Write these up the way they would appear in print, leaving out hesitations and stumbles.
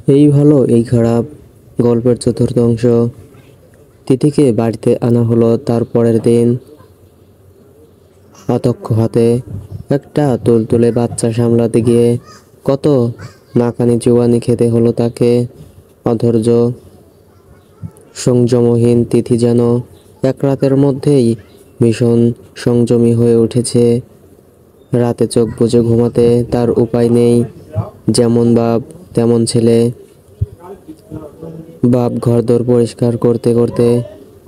এই ভালো এই খারাপ গল্পের চতুর্থ অংশ। তিথিকে বাড়িতে আনা হলো তার পরের দিন। অদক্ষ হাতে একটা তুলতুলে বাচ্চা সামলাতে গিয়ে কত নাকানি চুবানি খেতে হলো তাকে। অধৈর্য সংযমহীন তিথি যেন এক রাতের মধ্যেই ভীষণ সংযমী হয়ে উঠেছে। রাতে চোখ বুজে ঘুমাতে তার উপায় নেই। যেমন বাপ তেমন ছেলে। বাপ ঘরদোর পরিষ্কার করতে করতে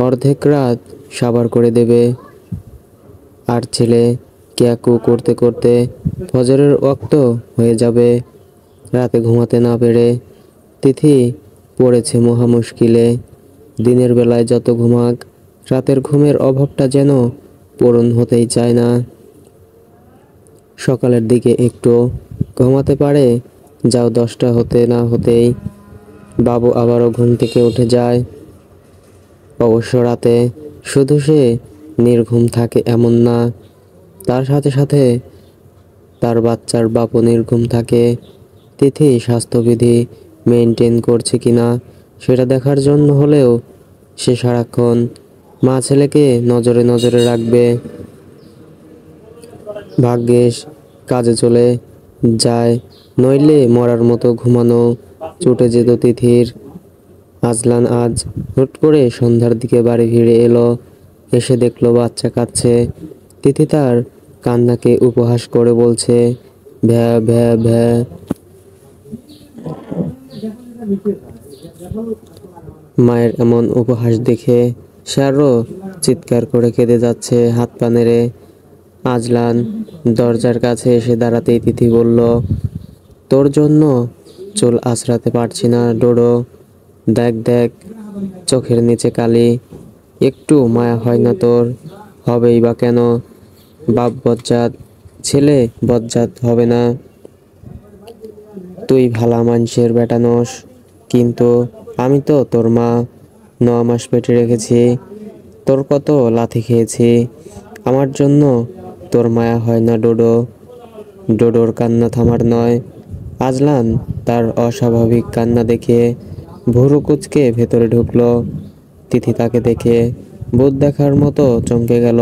অর্ধেক রাত সাবার করে দেবে, আর ছেলে ক্যাকু করতে করতে ফজরের ওয়াক্ত হয়ে যাবে। রাতে ঘুমাতে না পেরে তিথি পড়েছে মহা মুশকিলে। দিনের বেলায় যত ঘুমাক, রাতের ঘুমের অভাবটা যেন পূরণ হতেই চায় না। সকালের দিকে একটু ঘুমাতে পারে, যাও 10টা হতে না হতেই বাবু আবারও ঘুম থেকে উঠে যায়। অবশ্য রাতে শুধু সে নির্ঘুম থাকে এমন না, তার সাথে সাথে তার বাচ্চার বাপও নির্ঘুম থাকে। তিথি স্বাস্থ্যবিধি মেনটেন করছে কিনা সেটা দেখার জন্য হলেও সে সারাক্ষণ মা ছেলেকে নজরে নজরে রাখবে। ভাগ্যিস কাজে চলে যায়, নইলে মরার মতো ঘুমানো ছুটে যেত তিথির। আজলান আজ হুট করে সন্ধ্যার দিকে বাড়ি ফিরে এলো। এসে দেখলো বাচ্চা কাঁদছে। তিথি তার কান্নাকে উপহাস করে বলছে, ভ্যা ভ্যা ভ্যা। মায়ের এমন উপহাস দেখে সে আরো চিৎকার করে কেঁদে যাচ্ছে হাত পা নেড়ে। আজলান দরজার কাছে এসে দাঁড়াতেই তিথি বলল, তোর জন্য চুল আঁচড়াতে পারছি না ডোডো। দেখ দেখ, চোখের নিচে কালি। একটু মায়া হয় না তোর? হবেই বা কেন? বাপ বজ্জাত, ছেলে বজ্জাত হবে না? তুই ভালা মানুষের বেটা নস, কিন্তু আমি তো তোর মা। 9 মাস পেটে রেখেছি, তোর কত লাথি খেয়েছি। আমার জন্য তোর মায়া হয় না ডোডো? ডোডোর কান্না থামার নয়। আজলান তার অস্বাভাবিক কান্না দেখে ভুরু কুঁচকে ভেতরে ঢুকলো। তিথি তাকে দেখে ভূত দেখার মতো চমকে গেল।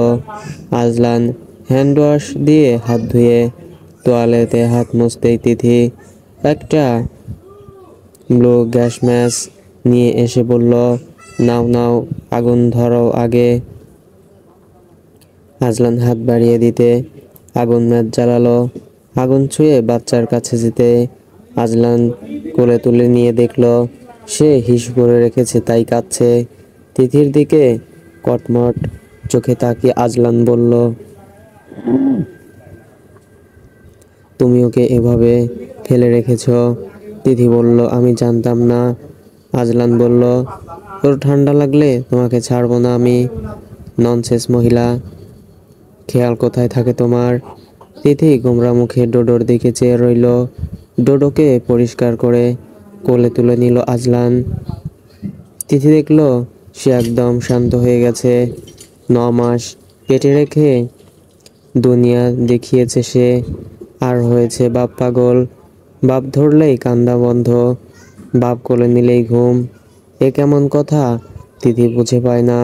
আজলান হ্যান্ড ওয়াশ দিয়ে হাত ধুয়ে তোয়ালেতে হাত মুছতেই তিথি একটা ব্লু গ্যাস ম্যাচ নিয়ে এসে বলল, নাও নাও, আগুন ধরাও আগে। আজলান হাত বাড়িয়ে দিতে আগুন ম্যাচ জ্বালালো। আগুন ছুঁয়ে বাচ্চার কাছে যেতে আজলান কোলে তুলে নিয়ে দেখলো সে হিস করে রেখেছে, তাই কাঁদছে। তিথির দিকে কটমট চোখে তাকিয়ে আজলান বলল, তুমি ওকে এভাবে ফেলে রেখেছ? তিথি বলল, আমি জানতাম না। আজলান বলল, তোর ঠান্ডা লাগলে তোমাকে ছাড়বো না আমি। ননসেন্স মহিলা, খেয়াল কোথায় থাকে তোমার? তিথি গোমরা মুখে ডোডোর দিকে চেয়ে রইল। ডোডোকে পরিষ্কার করে কোলে তুলে নিল আজলান। তিথি দেখল সে একদম শান্ত হয়ে গেছে। 9 মাস পেটে রেখে দুনিয়া দেখিয়েছে সে, আর হয়েছে বাপ পাগল। বাপ ধরলেই কান্দা বন্ধ, বাপ কোলে নিলেই ঘুম। এ কেমন কথা তিথি বুঝে পায় না।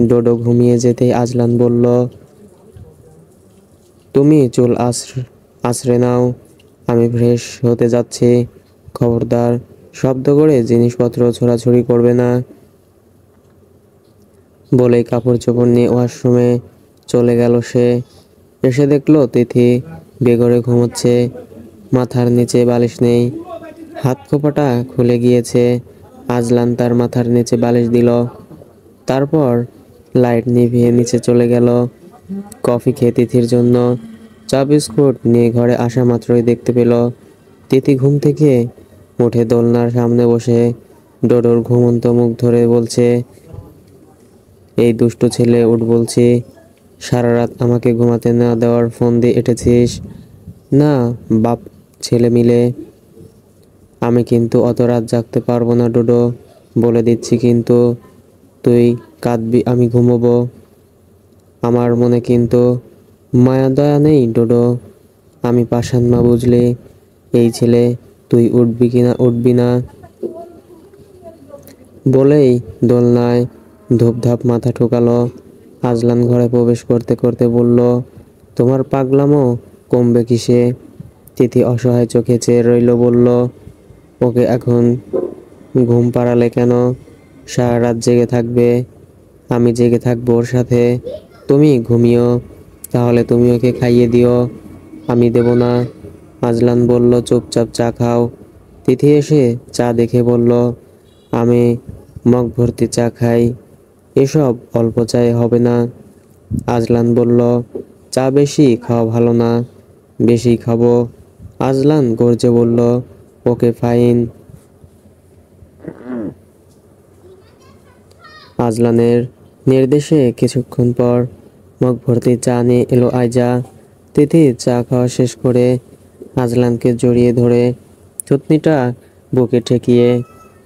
ডোডো ঘুমিয়ে যেতেই আজলান বলল, তুমি চুল আঁচড়ে নাও, আমি ফ্রেশ হতে যাচ্ছি। খবরদার শব্দ করে জিনিসপত্র ছোড়াছুড়ি করবে না। বলেই কাপড় চোপড় নিয়ে ওয়াশরুমে চলে গেল সে। এসে দেখলো তিথি বেঘরে ঘুমোচ্ছে। মাথার নিচে বালিশ নেই, হাত খোপাটা খুলে গিয়েছে। আজলান তার মাথার নিচে বালিশ দিল, তারপর লাইট নিভিয়ে নিচে চলে গেল কফি খেয়ে তিথির জন্য। চা বিস্কুট নিয়ে ঘরে আসা মাত্রই দেখতে পেল তিথি ঘুম থেকে উঠে দোলনার সামনে বসে ডোডোর ঘুমন্ত মুখ ধরে বলছে, এই দুষ্টু ছেলে উঠ বলছি। সারা রাত আমাকে ঘুমাতে না দেওয়ার ফোন দিয়ে এঁটেছিস না বাপ ছেলে মিলে। আমি কিন্তু অত রাত জাগতে পারবো না ডোডো, বলে দিচ্ছি কিন্তু। তুই কাঁদবি, আমি ঘুমোবো। আমার মনে কিন্তু মায়া দয়া নেই ডোডো। আমি পাষাণ মা বুঝলি। এই ছেলে তুই উঠবি না বলেই দোলনায় ধূপধাপ মাথা ঠুকালো। আজলান ঘরে প্রবেশ করতে করতে বলল, তোমার পাগলামো কমবে কিসে? তিথি অসহায় চোখে চেয়ে রইল, বলল, ওকে এখন ঘুম পাড়ালে কেন? সারা রাত জেগে থাকবে, আমি জেগে থাকবো ওর সাথে। তুমি ঘুমিও, তাহলে তুমি ওকে খাইয়ে দিও, আমি দেব না। আজলান বলল, চুপচাপ চা খাও। তিথি এসে চা দেখে বলল, আমি মগ ভর্তি চা খাই, এসব অল্প চায়ে হবে না। আজলান বলল, চা বেশি খাওয়া ভালো না। বেশি খাবো। আজলান গর্জে বলল, ওকে ফাইন। আজলানের নির্দেশে কিছুক্ষণ পর মগ ভর্তি চা নিয়ে এলো আইজা। তিথি চা খাওয়া শেষ করে আজলানকে জড়িয়ে ধরে থুতনিটা বুকে ঠেকিয়ে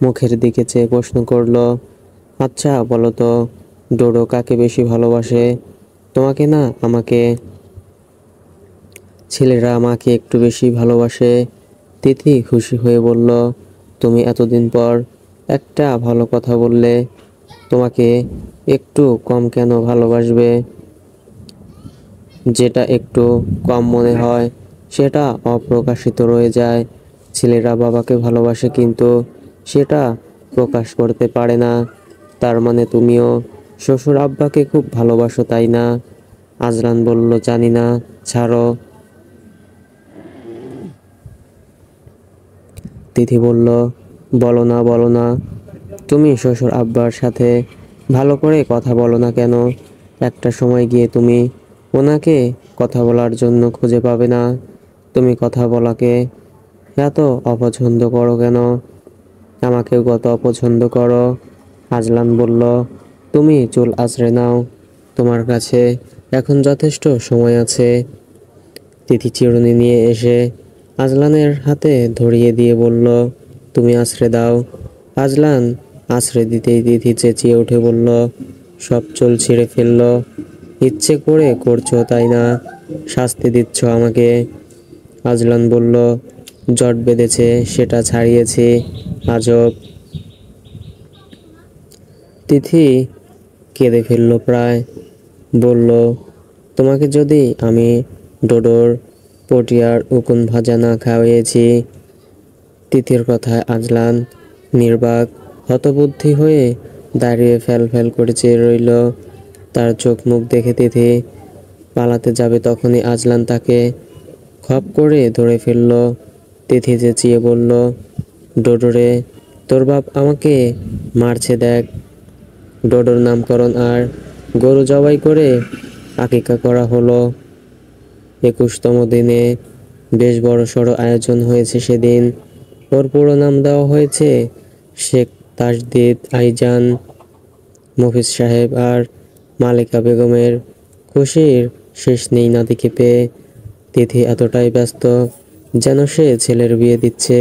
মুখের দিকে চেয়ে প্রশ্ন করলো, আচ্ছা বলো তো, ডোডো কাকে বেশি ভালোবাসে, তোমাকে না আমাকে? ছেলেরা আমাকে একটু বেশি ভালোবাসে। তিথি খুশি হয়ে বলল, তুমি এতদিন পর একটা ভালো কথা বললে। তোমাকে একটু কম কেন ভালোবাসবে? যেটা একটু কম মনে হয় সেটা অপ্রকাশিত রয়ে যায়। ছেলেরা বাবাকে ভালোবাসে কিন্তু সেটা প্রকাশ করতে পারে না। তার মানে তুমিও শ্বশুর আব্বাকে খুব ভালোবাসো, তাই না? আজলান বলল, জানি না, ছাড়ো। তিথি বলল, বলো না, তুমি শ্বশুর আব্বার সাথে ভালো করে কথা বলো না কেন? একটা সময় গিয়ে তুমি ওনাকে কথা বলার জন্য খুঁজে পাবে না। তুমি কথা বলাকে এত অপছন্দ করো কেন? আমাকেও কত অপছন্দ করো। আজলান বলল, তুমি চুল আঁচড়ে নাও, তোমার কাছে এখন যথেষ্ট সময় আছে। তিথি চিরুনি নিয়ে এসে আজলানের হাতে ধরিয়ে দিয়ে বলল, তুমি আঁচড়ে দাও। আজলান আঁচড়ে দিতেই তিথি চেঁচিয়ে উঠে বলল, সব চুল ছিঁড়ে ফেললো, ইচ্ছে করে করছো তাই না? শাস্তি দিচ্ছ আমাকে। আজলান বলল, জট বেঁধেছে সেটা ছাড়িয়েছি, আজব। তিথি কেঁদে ফেলল প্রায়, বলল, তোমাকে যদি আমি ডোডোর পটিয়ার উকুন ভাজা না খাওয়িয়েছি। তিথির কথায় আজলান নির্বাক হতবুদ্ধি হয়ে দাঁড়িয়ে ফ্যাল করে চেয়ে রইল। তার চোখ মুখ দেখে তিথি পালাতে যাবে তখনই আজলান তাকে খপ করে ধরে ফেলল। তিথি চেঁচিয়ে বলল, ডোডোরে, তোর বাপ আমাকে মারছে দেখ। ডোডোর নামকরণ আর গরু জবাই করে আকিকা করা হলো। 21তম দিনে বেশ বড়সড় আয়োজন হয়েছে সেদিন। ওর পুরো নাম দেওয়া হয়েছে শেখ তাজদিদ আইজান। মফিজ সাহেব আর মালিকা বেগমের খুশির শেষ নেই নাতিকে পেয়ে। তিথি এতটাই ব্যস্ত যেন সে ছেলের বিয়ে দিচ্ছে।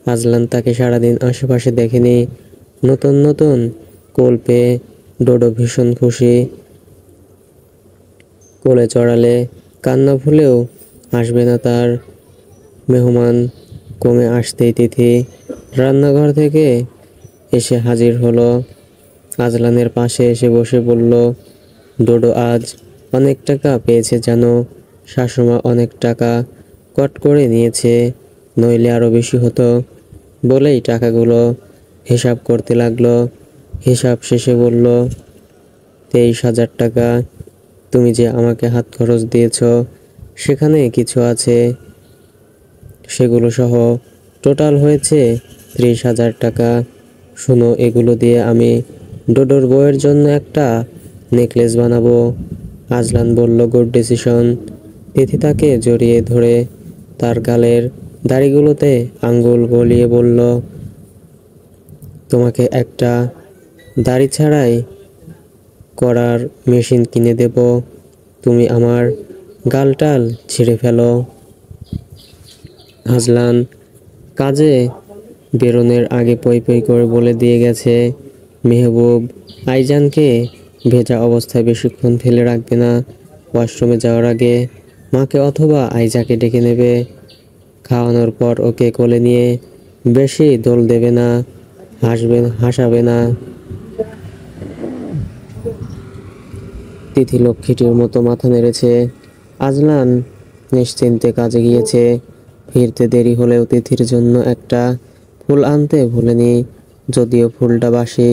আজলান তাকে সারাদিন আশেপাশে দেখেনি। নতুন নতুন কোল পেয়ে ডোডো ভীষণ খুশি। কোলে চড়ালে কান্না ভুলেও আসবে না তার। মেহমান কমে আসতেই তিথি রান্নাঘর থেকে এসে হাজির হলো। আজলানের পাশে এসে বসে বলল, ডোডো আজ অনেক টাকা পেয়েছে জানো। শাশুমা অনেক টাকা কট করে নিয়েছে, নইলে আরো বেশি হতো। বলেই টাকাগুলো হিসাব করতে লাগলো। হিসাব শেষে বলল, 23,000 টাকা। তুমি যে আমাকে হাত খরচ দিয়েছ সেখানে কিছু আছে, সেগুলো সহ টোটাল হয়েছে 30,000 টাকা। শোনো, এগুলো দিয়ে আমি ডোডোর বউয়ের জন্য একটা নেকলেস বানাবো। আজলান বলল, গুড ডিসিশন। তিথি তাকে জড়িয়ে ধরে তার গালের দাড়িগুলোতে আঙ্গুল গলিয়ে বলল, তোমাকে একটা দাড়ি ছাড়াই করার মেশিন কিনে দেব, তুমি আমার গালটাল ছিঁড়ে ফেলো। আজলান কাজে বেরোনোর আগে পই পই করে বলে দিয়ে গেছে, মেহবুব আইজানকে ভেজা অবস্থায় বেশিক্ষণ ফেলে রাখবে না। ওয়াশরুমে যাওয়ার আগে মাকে অথবা আইজাকে ডেকে নেবে। খাওয়ানোর পর ওকে কোলে নিয়ে বেশি দোল দেবে না, হাসাবে না। তিথি লক্ষ্মীটির মতো মাথা নেড়েছে। আজলান নিশ্চিন্তে কাজে গিয়েছে। ফিরতে দেরি হলেও তিথির জন্য একটা ফুল আনতে ভুলেনি, যদিও ফুলটা বাসি।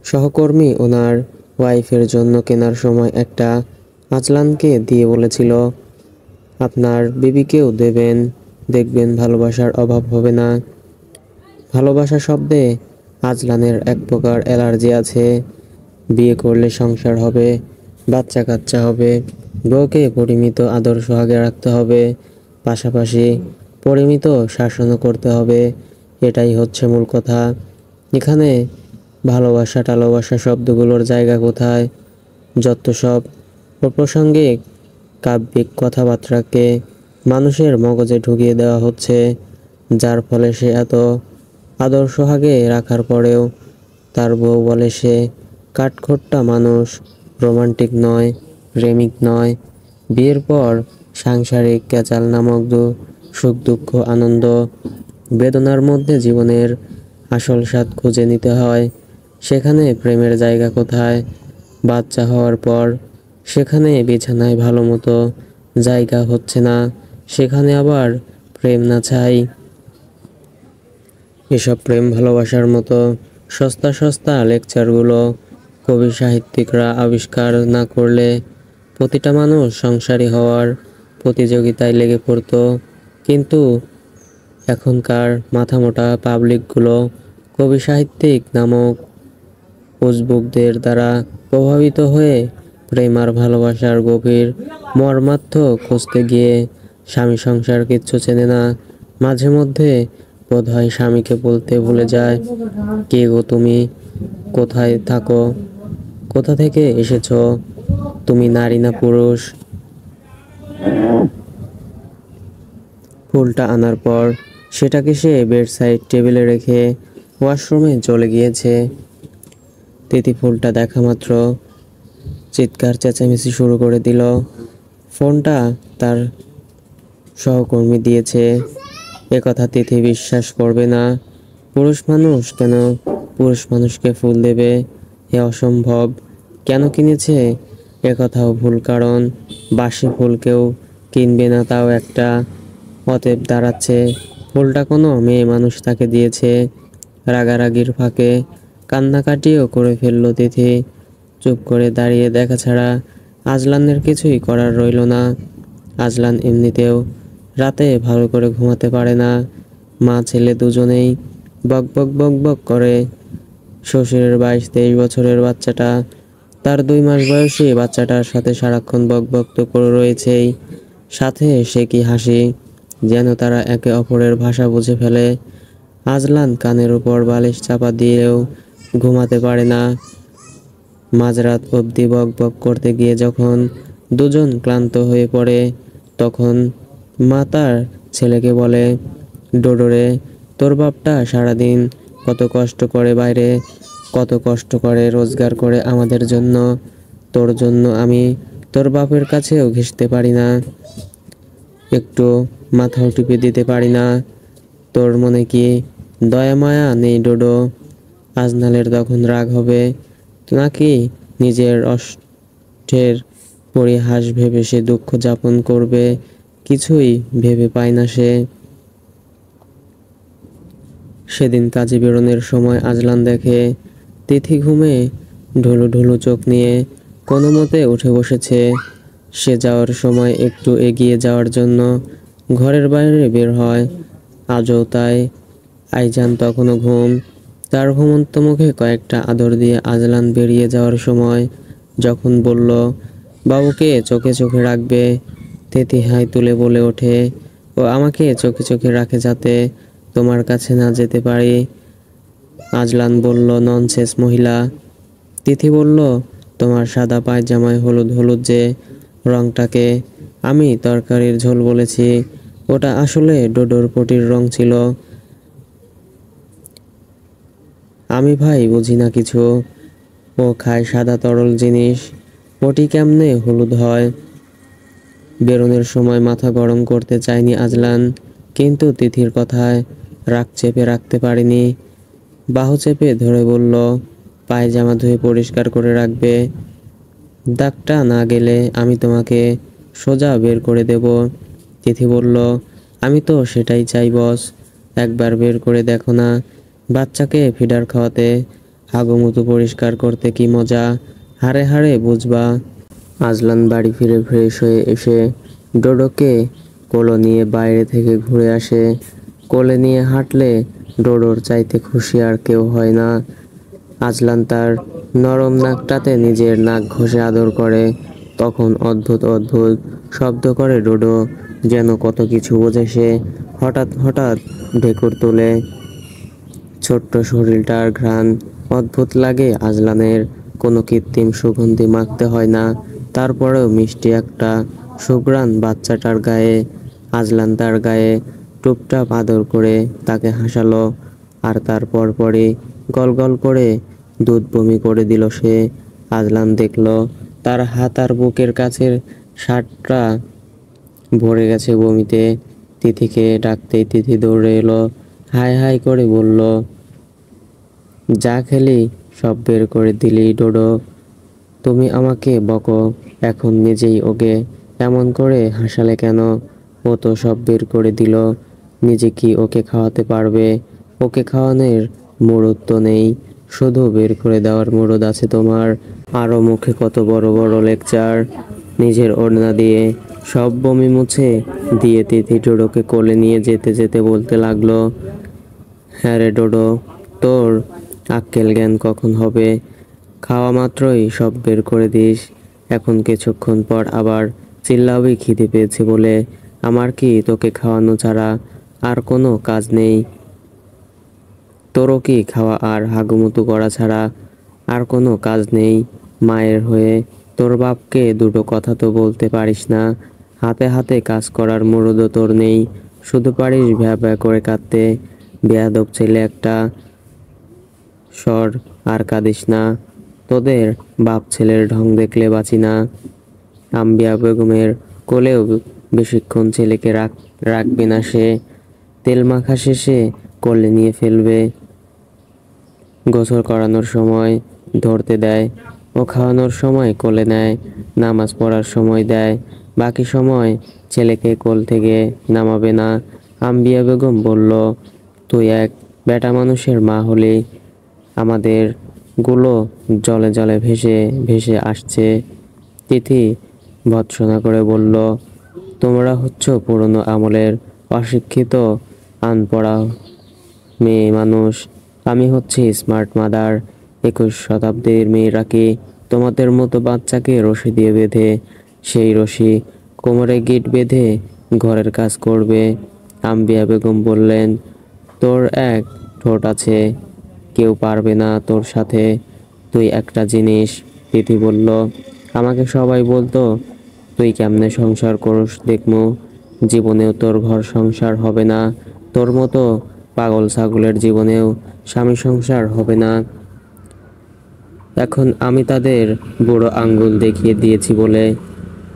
সহকর্মী ওনার ওয়াইফের জন্য কেনার সময় একটা আজলানকে দিয়ে বলেছিল, আপনার বিবিকেও দেবেন, দেখবেন ভালোবাসার অভাব হবে না। ভালোবাসা শব্দে আজলানের এক প্রকার অ্যালার্জি আছে। বিয়ে করলে সংসার হবে, বাচ্চা কাচ্চা হবে, বউকে পরিমিত আদর সোহাগে রাখতে হবে, পাশাপাশি পরিমিত শাসনও করতে হবে। এটাই হচ্ছে মূল কথা। এখানে ভালোবাসা টালোবাসা শব্দগুলোর জায়গা কোথায়? যত সব অপ্রাসঙ্গিক কাব্যিক কথাবার্তাকে মানুষের মগজে ঢুকিয়ে দেওয়া হচ্ছে, যার ফলে সে এত আদর সোহাগে রাখার পরেও তার বউ বলে সে কাঠখোট্টা মানুষ, রোমান্টিক নয়, প্রেমিক নয়। বিয়ের পর সাংসারিক ক্যাচাল নামক সুখ দুঃখ আনন্দ বেদনার মধ্যে জীবনের আসল স্বাদ খুঁজে নিতে হয়। সেখানে প্রেমের জায়গা কোথায়? বাচ্চা হওয়ার পর সেখানে বিছানায় ভালো মতো জায়গা হচ্ছে না, সেখানে আবার প্রেম না চাই। এসব প্রেম ভালোবাসার মতো সস্তা সস্তা লেকচারগুলো কবি সাহিত্যিকরা আবিষ্কার না করলে প্রতিটা মানুষ সংসারী হওয়ার প্রতিযোগিতায় লেগে পড়তো। কিন্তু এখনকার মাথামোটা পাবলিকগুলো কবি সাহিত্যিক নামক উজবুকদের দ্বারা প্রভাবিত হয়ে প্রেম আর ভালোবাসার গভীর মর্মার্থ খুঁজতে গিয়ে স্বামী সংসার কিচ্ছু চেনে না। মাঝে মধ্যে বোধহয় স্বামীকে বলতে ভুলে যায়, কে গো তুমি, কোথায় থাকো, কোথা থেকে এসেছো, তুমি নারী না পুরুষ? ফুলটা আনার পর সেটাকে সে বেডসাইড টেবিলে রেখে ওয়াশরুমে চলে গিয়েছে। তিথি ফুলটা দেখা মাত্র চিৎকার চেঁচামেচি শুরু করে দিল। ফোনটা তার সহকর্মী দিয়েছে। একথা তিথি বিশ্বাস করবে না। পুরুষ মানুষ কেন পুরুষ মানুষকে ফুল দেবে? এ অসম্ভব। কেন কিনেছে? একথাও ভুল, কারণ বাসি ফুল কেউ কিনবে না, তাও একটা। অতএব দাঁড়াচ্ছে ফুলটা কোনো মেয়ে মানুষ তাকে দিয়েছে। রাগারাগির ফাঁকে কান্নাকাটিও করে ফেলল তিথি। চুপ করে দাঁড়িয়ে দেখা ছাড়া আজলানের কিছুই করার রইল না। আজলান এমনিতেও রাতে ভালো করে ঘুমাতে পারে না। মা ছেলে দুজনেই বক বক বক বক করে। শ্বশুরের 22-23 বছরের বাচ্চাটা তার 2 মাস বয়সী বাচ্চাটার সাথে সারাক্ষণ বক বক তো করে রয়েছেই, সাথে সে কি হাসি, যেন তারা একে অপরের ভাষা বুঝে ফেলে। আজলান কানের উপর বালিশ চাপা দিয়েও ঘুমাতে পারে না। মাঝরাত অবধি বক বক করতে গিয়ে যখন দুজন ক্লান্ত হয়ে পড়ে, তখন মা তার ছেলেকে বলে, ডোডোরে, তোর বাপটা সারাদিন কত কষ্ট করে বাইরে, কত কষ্ট করে রোজগার করে আমাদের জন্য, তোর জন্য আমি তোর বাপের কাছেও ঘেঁষতে পারি না, একটু মাথাও টিপে দিতে পারি না। তোর মনে কি দয়া মায়া নেই ডোডো? আজনালের তখন রাগ হবে, নাকি নিজের অষ্টের পরিহাস ভেবে সে দুঃখ যাপন করবে? কিছুই ভেবে পায় না সে। সেদিন কাজে বেরোনোর সময় আজলান দেখে তিথি ঘুমে ঢুলু ঢুলু চোখ নিয়ে কোনো মতে উঠে বসেছে। সে যাওয়ার সময় একটু এগিয়ে যাওয়ার জন্য ঘরের বাইরে বের হয়। আজও তাই। আইজান তখনও ঘুম। তার ঘুমন্ত মুখে কয়েকটা আদর দিয়ে আজলান বেরিয়ে যাওয়ার সময় যখন বলল, বাবুকে চোখে চোখে রাখবে, তিথি হাই তুলে বলে ওঠে, ও আমাকে চোখে চোখে রাখে যাতে তোমার কাছে না যেতে পারি। আজলান বলল, ননসেন্স মহিলা। তিথি বলল, তোমার সাদা পায়জামায় হলুদ হলুদ যে রংটাকে আমি তরকারির ঝোল বলেছি, ওটা আসলে ডোডোর পটির রং ছিল। আমি ভাই বুঝি না কিছু। ও খায় সাদা তরল জিনিস, পটি কেমনে হলুদ হয়? বেরোনোর সময় মাথা গরম করতে চায়নি আজলান, কিন্তু তিথির কথায় রাগ চেপে রাখতে পারেনি। বাহু চেপে ধরে বলল, পায়জামা ধুয়ে পরিষ্কার করে রাখবে। দাগটা না গেলে আমি তোমাকে সোজা বের করে দেব। তিথি বলল, আমি তো সেটাই চাই বস, একবার বের করে দেখো না। বাচ্চাকে ফিডার খাওয়াতে হাগুমুতু পরিষ্কার করতে কি মজা, হাড়ে হাড়ে বুঝবা। আজলান বাড়ি ফিরে ফ্রেশ হয়ে এসে ডোডোকে কোলে নিয়ে বাইরে থেকে ঘুরে আসে। কোলে নিয়ে হাঁটলে ডোডোর চাইতে খুশি আর কেউ হয় না। আজলান তার নরম নাকটাতে নিজের নাক ঘষে আদর করে। তখন অদ্ভুত অদ্ভুত শব্দ করে ডোডো, যেন কত কিছু বোঝে সে। হঠাৎ হঠাৎ ঢেকুর তোলে। ছোট্ট শরীরটার ঘ্রাণ অদ্ভুত লাগে আজলানের। কোনো কৃত্রিম সুগন্ধি মাখতে হয় না, তারপরেও মিষ্টি একটা সুঘ্রাণ বাচ্চাটার গায়ে। আজলান তার গায়ে টুপটাপ আদর করে তাকে হাসালো, আর তারপর পরে গল গল করে দুধ বমি করে দিল সে। আজলান দেখল তার হাত আর বুকের কাছের শার্টটা ভরে গেছে বমিতে। তিথিকে ডাকতেই তিথি দৌড়ে এলো, হাই হাই করে বলল, যা খেলি সব বের করে দিলি ডোডো। তুমি আমাকে বকো, এখন নিজেই ওকে এমন করে হাসালে কেন? ও তো সব বের করে দিল, নিজে কি ওকে খাওয়াতে পারবে? ওকে খাওয়ানোর মুরুদ তো নেই, শুধু বের করে দেওয়ার মুরুদ আছে তোমার। আরও মুখে কত বড় বড় লেকচার। নিজের ওড়না দিয়ে সব বমি মুছে দিয়ে তিথি ডোডোকে কোলে নিয়ে যেতে যেতে বলতে লাগলো, হ্যাঁ রে ডোডো, তোর আক্কেল জ্ঞান কখন হবে? খাওয়া মাত্রই সব বের করে দিস। এখন কিছুক্ষণ পর আবার চিল্লাবি খিদে পেয়েছে বলে। আমার কি তোকে খাওয়ানো ছাড়া আর কোনো কাজ নেই? তোরও কি খাওয়া আর হাগুমুতু করা ছাড়া আর কোনো কাজ নেই? মায়ের হয়ে তোর বাপকে দুটো কথা তো বলতে পারিস না? হাতে হাতে কাজ করার মুরুদও তোর নেই, শুধু পারিস ভ্যা ভ্যা করে কাঁদতে। বেয়াদব ছেলে একটা। সর, আর কাঁদিস না, তোদের বাপ ছেলের ঢং দেখলে বাঁচি না। আম্বিয়া বেগমের কোলেও বেশিক্ষণ ছেলেকে রাখবে না সে। তেল মাখা শেষে কোলে নিয়ে ফেলবে। গোসল করানোর সময় ধরতে দেয়, ও খাওয়ানোর সময় কোলে নেয়, নামাজ পড়ার সময় দেয়, বাকি সময় ছেলেকে কোল থেকে নামাবে না। আম্বিয়া বেগম বলল, তুই এক বেটা মানুষের মা হলি, আমাদের গুলো জলে জলে ভেসে ভেসে আসছে। তিথি ভর্ৎসনা করে বলল, তোমরা হচ্ছ পুরনো আমলের অশিক্ষিত আনপড়া মেয়ে মানুষ, আমি হচ্ছি স্মার্ট মাদার। 21 শতাব্দীর মেয়েরা কি তোমাদের মতো বাচ্চাকে রশি দিয়ে বেঁধে, সেই রশি কোমরে গিট বেঁধে ঘরের কাজ করবে? আম্বিয়া বেগম বললেন, তোর এক ঠোঁট আছে, কেউ পারবে না তোর সাথে। তুই একটা জিনিস। তিথি বলল, আমাকে সবাই বলতো, তুই কেমনে সংসার করস দেখমু, জীবনেও তোর ঘর সংসার হবে না, তোর মতো পাগল ছাগলের জীবনেও স্বামী সংসার হবে না। এখন আমি তাদের বুড়ো আঙ্গুল দেখিয়ে দিয়েছি বলে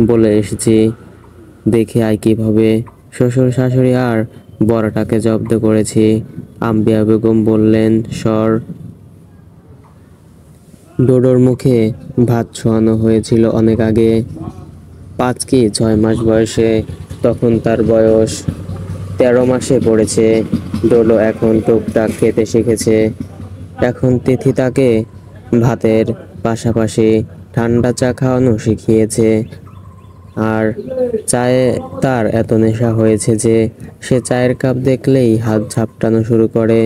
বলে এসেছি, দেখে আয় কিভাবে। শ্বশুর শাশুড়ি আর বড়টাকে জব্দ করেছি। আম্বিয়া বেগম বললেন, সর। ডোডোর মুখে ভাত ছোঁয়ানো হয়েছিল অনেক আগে, 5 কি 6 মাস বয়সে। তখন তার বয়স 13 মাসে পড়েছে। ডোডো এখন টুকটাক খেতে শিখেছে। এখন তিথি তাকে ভাতের পাশাপাশি ঠান্ডা চা খাওয়ানো শিখিয়েছে। আর চায়ে তার এত নেশা হয়েছে যে সে চায়ের কাপ দেখলেই হাত ঝাপটানো শুরু করে।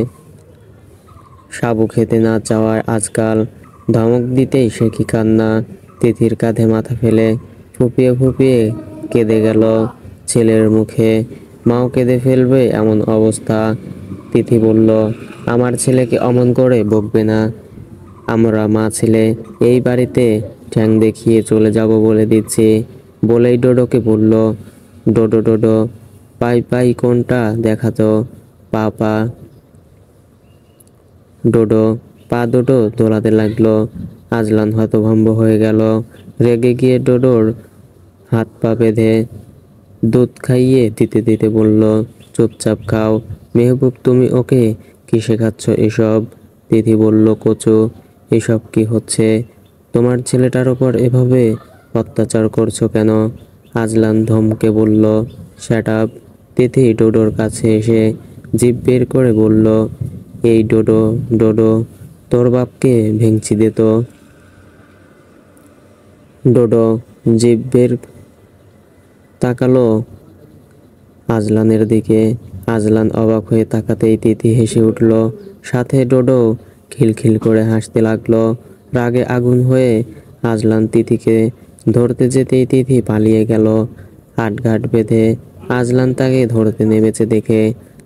সাবু খেতে না চাওয়ায় আজকাল ধমক দিতেই সে কি কান্না। তিথির কাঁধে মাথা ফেলে ফুপিয়ে ফুপিয়ে কেঁদে গেল ছেলের মুখে। মাও কেঁদে ফেলবে এমন অবস্থা। তিথি বলল, আমার ছেলেকে অমন করে বকবে না। আমরা মা ছেলে এই বাড়িতে ঠ্যাং দেখিয়ে চলে যাব বলে দিচ্ছি। বলেই ডোডোকে বলল, ডোডো ডোডো, পাই পাই কোনটা দেখাতো। পা পা। ডোডো পা দুটো দোলাতে লাগলো। আজলান হতভম্ব হয়ে গেল। রেগে গিয়ে ডোডোর হাত পা বেঁধে দুধ খাইয়ে দিতে দিতে বলল, চুপচাপ খাও। মেহবুব, তুমি ওকে কি শেখাচ্ছ এসব? তিথি বলল, কচু, এসব কি হচ্ছে? তোমার ছেলেটার ওপর এভাবে অত্যাচার করছো কেন? আজলান ধমকে বলল, শ্যাট আপ। তিথি ডোডোর কাছে এসে জিভ বের করে বলল, এই ডোডো, ডোডো, তোর বাপকে ভেঙচি দে তো। ডোডো জিভ বের তাকালো আজলানের দিকে। আজলান অবাক হয়ে তাকাতেই তিথি হেসে উঠল, সাথে ডোডো খিলখিল করে হাসতে লাগলো। রাগে আগুন হয়ে আজলান তিথিকে ধরতে যেতেই তিথি পালিয়ে গেল। আটঘাট বেঁধে আজলান তাকে ধরতে নেমেছে দেখে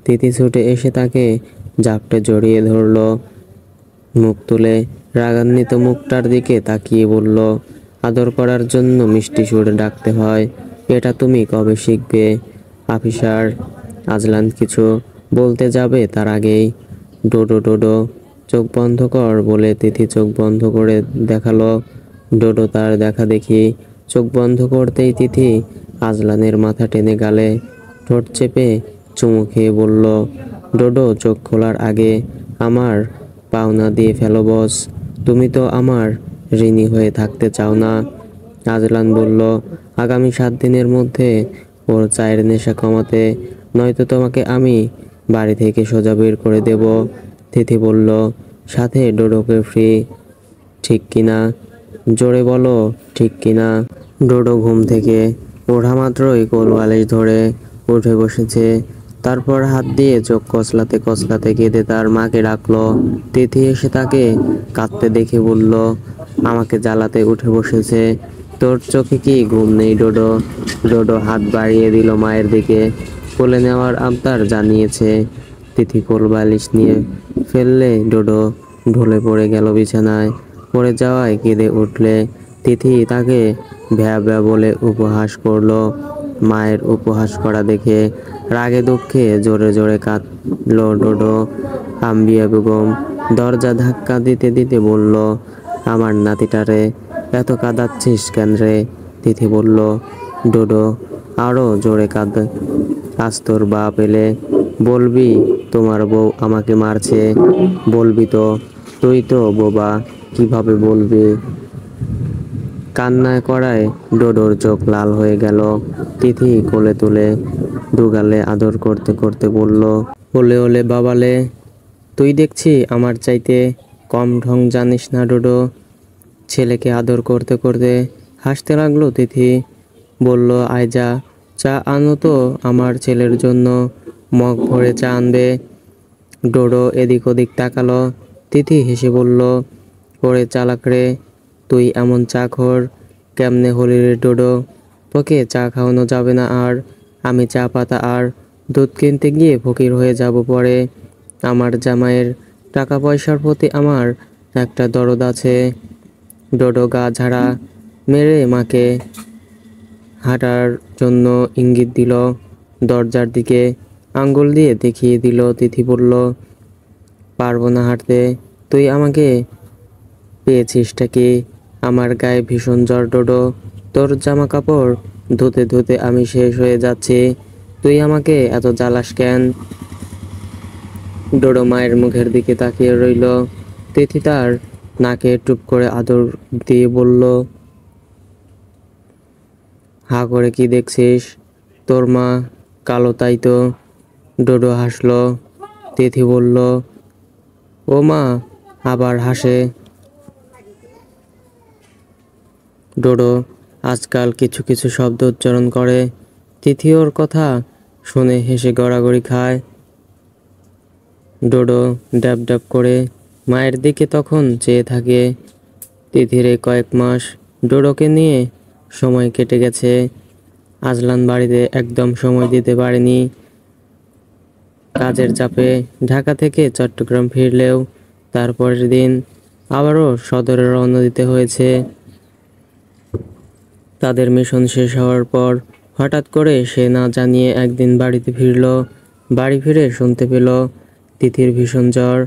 তিথি ছুটে এসে তাকে জাপটে জড়িয়ে ধরল। মুখ তুলে রাগান্বিত মুখটার দিকে তাকিয়ে বলল, আদর করার জন্য মিষ্টি সুরে ডাকতে হয়, এটা তুমি কবে শিখবে আফিসার? আজলান কিছু বলতে যাবে তার আগেই ডোডো, ডোডো, চোখ বন্ধ কর বলে তিথি চোখ বন্ধ করে দেখালো। ডোডো তার দেখা দেখি চোখ বন্ধ করতেই তিথি আজলানের মাথা টেনে গালে ঠোঁট চেপে চুমু খেয়ে বলল, ডোডো, চোখ খোলার আগে আমার পাওনা দিয়ে ফেলো বস। তুমি তো আমার ঋণী হয়ে থাকতে চাও না। আজলান বলল, আগামী 7 দিনের মধ্যে ওর চায়ের নেশা কমাতে, নয়তো তোমাকে আমি বাড়ি থেকে সোজা বের করে দেব। তিথি বলল, সাথে ডোডোকে ফ্রি, ঠিক কিনা? জোরে বলো, ঠিক কিনা? ডোডো ঘুম থেকে ওঠা মাত্রই কোলবালিশ ধরে উঠে বসেছে। তারপর হাত দিয়ে চোখ কচলাতে কচলাতে কেঁদে তার মাকে ডাকলো। তিথি এসে তাকে কাঁদতে দেখে বলল, আমাকে জ্বালাতে উঠে বসেছে, তোর চোখে কি ঘুম নেই ডোডো? ডোডো হাত বাড়িয়ে দিল মায়ের দিকে, কোলে নেওয়ার আবদার জানিয়েছে। তিথি কোলবালিশ নিয়ে ফেললে ডোডো ঢলে পড়ে গেল বিছানায়। পড়ে যাওয়ায় কেঁদে উঠলে তিথি তাকে ভ্যা ভ্যা বলে উপহাস করলো। মায়ের উপহাস করা দেখে রাগে দুঃখে জোরে জোরে কাঁদলো ডোডো। আম্বিয়া বেগম দরজা ধাক্কা দিতে দিতে বলল, আমার নাতিটারে এত কাঁদাচ্ছিস কেন রে? তিথি বলল, ডোডো আরো জোরে কাঁদ, আজ তোর বাপ এলে বলবি তোমার বউ আমাকে মারছে। বলবি তো, তুই তো বোবা, কিভাবে বলবি? কান্নায় করায় ডোডোর চোখ লাল হয়ে গেল। তিথি কোলে তুলে দুগালে আদর করতে করতে বলল, ওলে ওলে বাবালে, তুই দেখছি আমার চাইতে কম ঢং জানিস না ডোডো। ছেলেকে আদর করতে করতে হাসতে লাগলো তিথি। বলল, আয়জা, চা আনো তো আমার ছেলের জন্য, মগ ভরে চা আনবে। ডোডো এদিক ওদিক তাকালো। তিথি হেসে বলল, ওরে চালাক রে, তুই এমন চা খোর কেমনে হলি রে ডোডো? তোকে চা খাওয়ানো যাবে না আর, আমি চা পাতা আর দুধ কিনতে গিয়ে ফকির হয়ে যাব পরে। আমার জামাইয়ের টাকা পয়সার প্রতি আমার একটা দরদ আছে। ডোডো গা ঝাড়া মেরে মাকে হাঁটার জন্য ইঙ্গিত দিল। দরজার দিকে আঙ্গুল দিয়ে দেখিয়ে দিল। তিথি বলল, পারবো না হাঁটতে। তুই আমাকে পেয়েছিসটা কি? আমার গায়ে ভীষণ জ্বর ডোডো, তোর জামা কাপড় ধুতে ধুতে আমি শেষ হয়ে যাচ্ছি, তুই আমাকে এত জ্বালাস কেন? ডোডো মায়ের মুখের দিকে তাকিয়ে রইল। তিথি তার নাকে টুপ করে আদর দিয়ে বলল, হা করে কি দেখছিস? তোর মা কালো তাই তো। ডোডো হাসলো। তিথি বলল, ও মা আবার হাসে। ডোডো আজকাল কিছু কিছু শব্দ উচ্চারণ করে। তিথি ওর কথা শুনে হেসে গড়াগড়ি খায়। ডোডো ড্যাব ড্যাব করে মায়ের দিকে তখন চেয়ে থাকে। তিথির এই কয়েক মাস ডোডোকে নিয়ে সময় কেটে গেছে। আজলান বাড়িতে একদম সময় দিতে পারেনি। কাজের চাপে ঢাকা থেকে চট্টগ্রাম ফিরলেও তারপরের দিন আবারও সদরে রওনা দিতে হয়েছে। তাদের মিশন শেষ হওয়ার পর হঠাৎ করে সে না জানিয়ে একদিন বাড়িতে ফিরল। বাড়ি ফিরে শুনতে পেল তিথির ভীষণ জ্বর,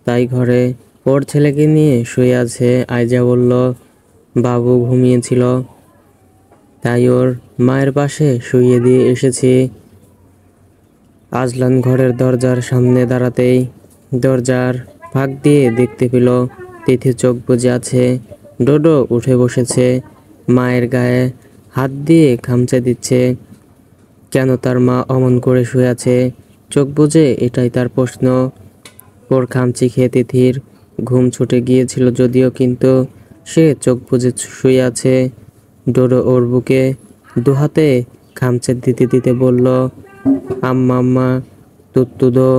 তাই ঘরে ওর ছেলেকে নিয়ে শুয়ে আছে। আয়জা বলল, বাবু ঘুমিয়েছিল, তাই ওর মায়ের পাশে শুইয়ে দিয়ে এসেছি। আজলান ঘরের দরজার সামনে দাঁড়াতেই দরজার ফাঁক দিয়ে দেখতে পেল তিথি চোখ বুজে আছে। ডোডো উঠে বসেছে, মায়ের গায়ে হাত দিয়ে খামচে দিচ্ছে। কেন তার মা অমন করে শুয়ে আছে, চোখ বুজে, এটাই তার প্রশ্ন। ওর খামচি খেয়ে তিথির ঘুম ছুটে গিয়েছিল যদিও, কিন্তু সে চোখ বুজে শুয়ে আছে। ডোডো ওর বুকে দুহাতে খামচে দিতে দিতে বলল, আম্মা আম্মা, তুত্তু দো।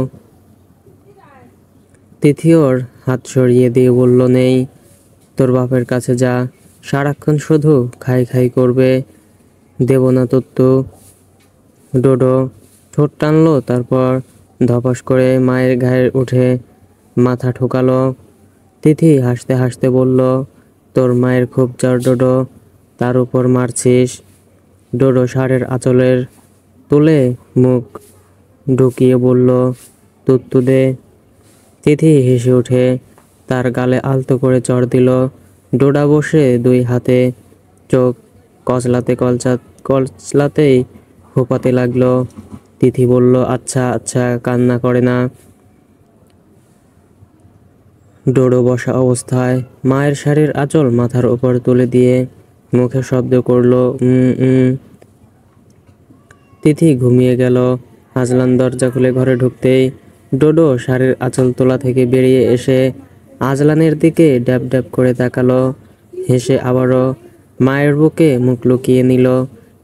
তিথি ওর হাত সরিয়ে দিয়ে বলল, নেই, তোর বাপের কাছে যা, সারাক্ষণ শুধু খাই খাই করবে, দেব না তুত্তু। ডোডো ঠোঁট টানলো, তারপর ধপাস করে মায়ের গায়ে উঠে মাথা ঠোকালো। তিথি হাসতে হাসতে বলল, তোর মায়ের খুব জ্বর ডোডো, তার উপর মারছিস। ডোডো শাড়ির আঁচলের তুলে মুখ ঢুকিয়ে বলল, তুত্তু দে। তিথি হেসে উঠে তার গালে আলতো করে চড় দিল। ডোডা বসে দুই হাতে চোখ কচলাতে কচলাতেই ফোঁপাতে লাগলো। তিথি বলল, আচ্ছা আচ্ছা, কান্না করে না। ডোডো বসা অবস্থায় মায়ের শাড়ির আঁচল মাথার উপর তুলে দিয়ে মুখে শব্দ করলো, তিথি ঘুমিয়ে গেল। আজলান দরজা খুলে ঘরে ঢুকতেই ডোডো শাড়ির আঁচল তোলা থেকে বেরিয়ে এসে আজলানের দিকে ড্যাব ড্যাব করে তাকালো। হেসে আবারও মায়ের বুকে মুখ লুকিয়ে নিল।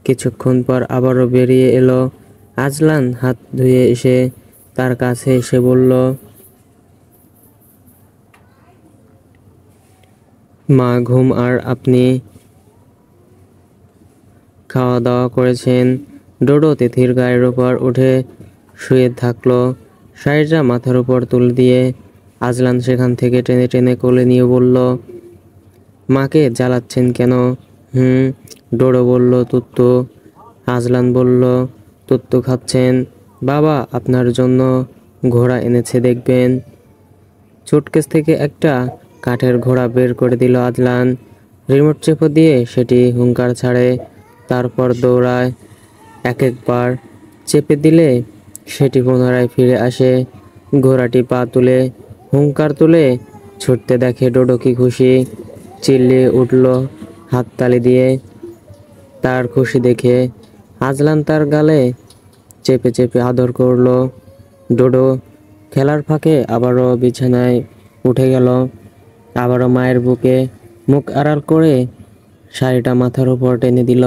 কিছুক্ষণ পর আবারও বেরিয়ে এলো। আজলান হাত ধুয়ে এসে তার কাছে এসে বলল, মা ঘুম আর আপনি খাওয়া দাওয়া করেছেন? ডোডো তিথির গায়ের উপর উঠে শুয়ে থাকলো, শাড়িটা মাথার উপর তুলে দিয়ে। আজলান সেখান থেকে টেনে টেনে কোলে নিয়ে বলল, মাকে জ্বালাচ্ছেন কেন? ডোডো বলল, তুত্তু। আজলান বলল, তুত্তু খাচ্ছেন? বাবা আপনার জন্য ঘোড়া এনেছে, দেখবেন। সুটকেস থেকে একটা কাঠের ঘোড়া বের করে দিল আজলান। রিমোট চেপে দিয়ে সেটি হুঙ্কার ছাড়ে, তারপর দৌড়ায়। এক একবার চেপে দিলে সেটি পুনরায় ফিরে আসে। ঘোড়াটি পা তুলে হুঙ্কার তুলে ছুটতে দেখে ডোডো কি খুশি, চিল্লিয়ে উঠল হাততালি দিয়ে তার খুশি দেখে। আজলান তার গালে চেপে চেপে আদর করলো। ডোডো খেলার ফাঁকে আবারও বিছানায় উঠে গেল, আবারও মায়ের বুকে মুখ আড়াল করে শাড়িটা মাথার উপর টেনে দিল।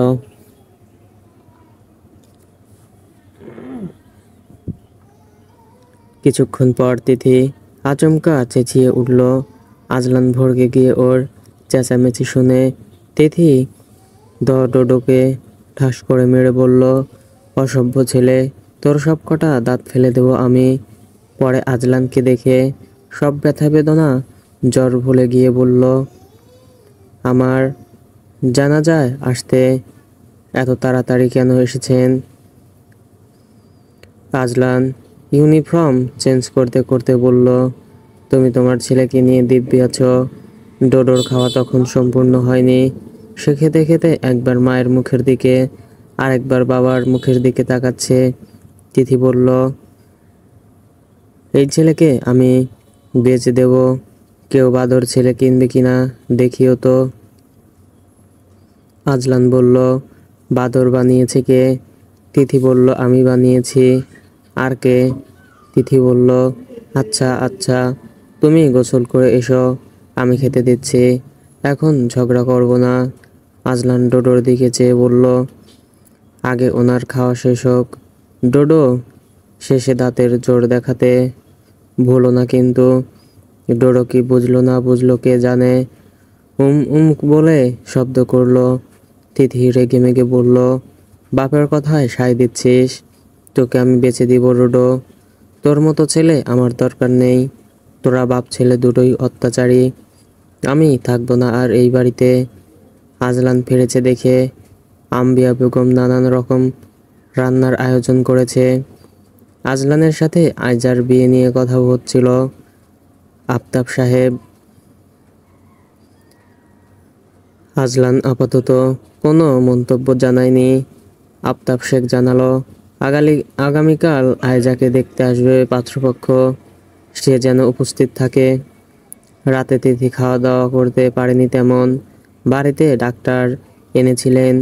কিছুক্ষণ পর তিথি আচমকা চেঁচিয়ে উঠল। আজলান ভড়কে গিয়ে ওর চেঁচামেচি শুনে তিথি ডোডোকে ঠাস করে মেরে বলল, অসভ্য ছেলে, তোর সব কটা দাঁত ফেলে দেব আমি। পরে আজলানকে দেখে সব ব্যথা বেদনা জ্বর ভুলে গিয়ে বলল, আমার জানাজায় আসতে এত তাড়াতাড়ি কেন এসেছেন? আজলান ইউনিফর্ম চেঞ্জ করতে করতে বলল, তুমি তোমার ছেলেকে নিয়ে দিব্যি আছো। ডোডোর খাওয়া তখন সম্পূর্ণ হয়নি। সে খেতে খেতে একবার মায়ের মুখের দিকে আর একবার বাবার মুখের দিকে তাকাচ্ছে। তিথি বলল, এই ছেলেকে আমি বেচে দেব, কেউ বাদর ছেলে কিনবে কিনা দেখিও তো। আজলান বলল, বাদর বানিয়েছে কে? তিথি বলল, আমি বানিয়েছি। আর কে? তিথি বলল, আচ্ছা আচ্ছা, তুমি গোসল করে এসো, আমি খেতে দিচ্ছি, এখন ঝগড়া করব না। আজলান ডোডোর দিকে চেয়ে বলল, আগে ওনার খাওয়া শেষ হোক। ডোডো শেষে দাঁতের জোর দেখাতে ভুলো না কিন্তু। ডোডো কি বুঝলো না বুঝলো কে জানে, বলে শব্দ করলো। তিথি রেগে মেগে বলল, বাপের কথায় সায় দিচ্ছিস? তোকে আমি বেঁচে দিব ডোডো, তোর মতো ছেলে আমার দরকার নেই। তোরা বাপ ছেলে দুটোই অত্যাচারী, আমি থাকবো না আর এই বাড়িতে। আজলান ফিরেছে দেখে আম্বিয়া বেগম নানান রকম রান্নার আয়োজন করেছে। আজলানের সাথে আইজার বিয়ে নিয়ে কথা হচ্ছিল। আফতাব সাহেব। আজলান আপাতত কোনো মন্তব্য জানায়নি। আফতাব শেখ জানালো, আগামীকাল আয়জাকে দেখতে আসবে পাত্রপক্ষ। সে যেন উপস্থিত থাকে। রাতে তিথি খাওয়া দাওয়া করতে পারেনি তেমন। বাড়িতে ডাক্তার এনেছিলেন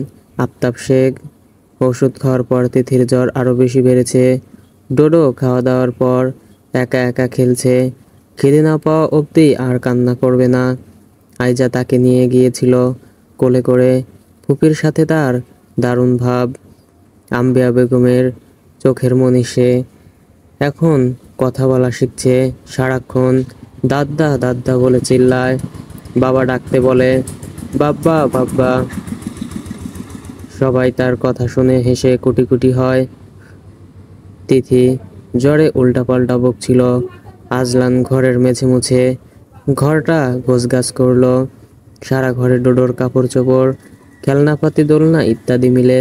আফতাব শেখ। ওষুধ খাওয়ার পর তিথির জ্বর আরও বেশি বেড়েছে। ডোডো খাওয়া দাওয়ার পর একা একা খেলছে। খিদে না পাওয়া অবধি আর কান্না করবে না। আইজা তাকে নিয়ে গিয়েছিল কোলে করে। ফুপির সাথে তার দারুণ ভাব। আম্বিয়া বেগমের চোখের মনি সে। এখন কথা বলা শিখছে সারাক্ষণ। দাদ্দা দাদ্দা বলে চিল্লায়। বাবা ডাকতে বলে, বাব্বা বাব্বা। সবাই তার কথা শুনে হেসে কুটি কুটি হয়। তিথি জ্বরে উল্টাপাল্টা বকছিল। আজলান ঘরের মেঝে মুছে ঘরটা গোছগাছ করলো। সারা ঘরে ডোডোর কাপড় চোপড়, খেলনাপাতি, দোলনা ইত্যাদি মিলে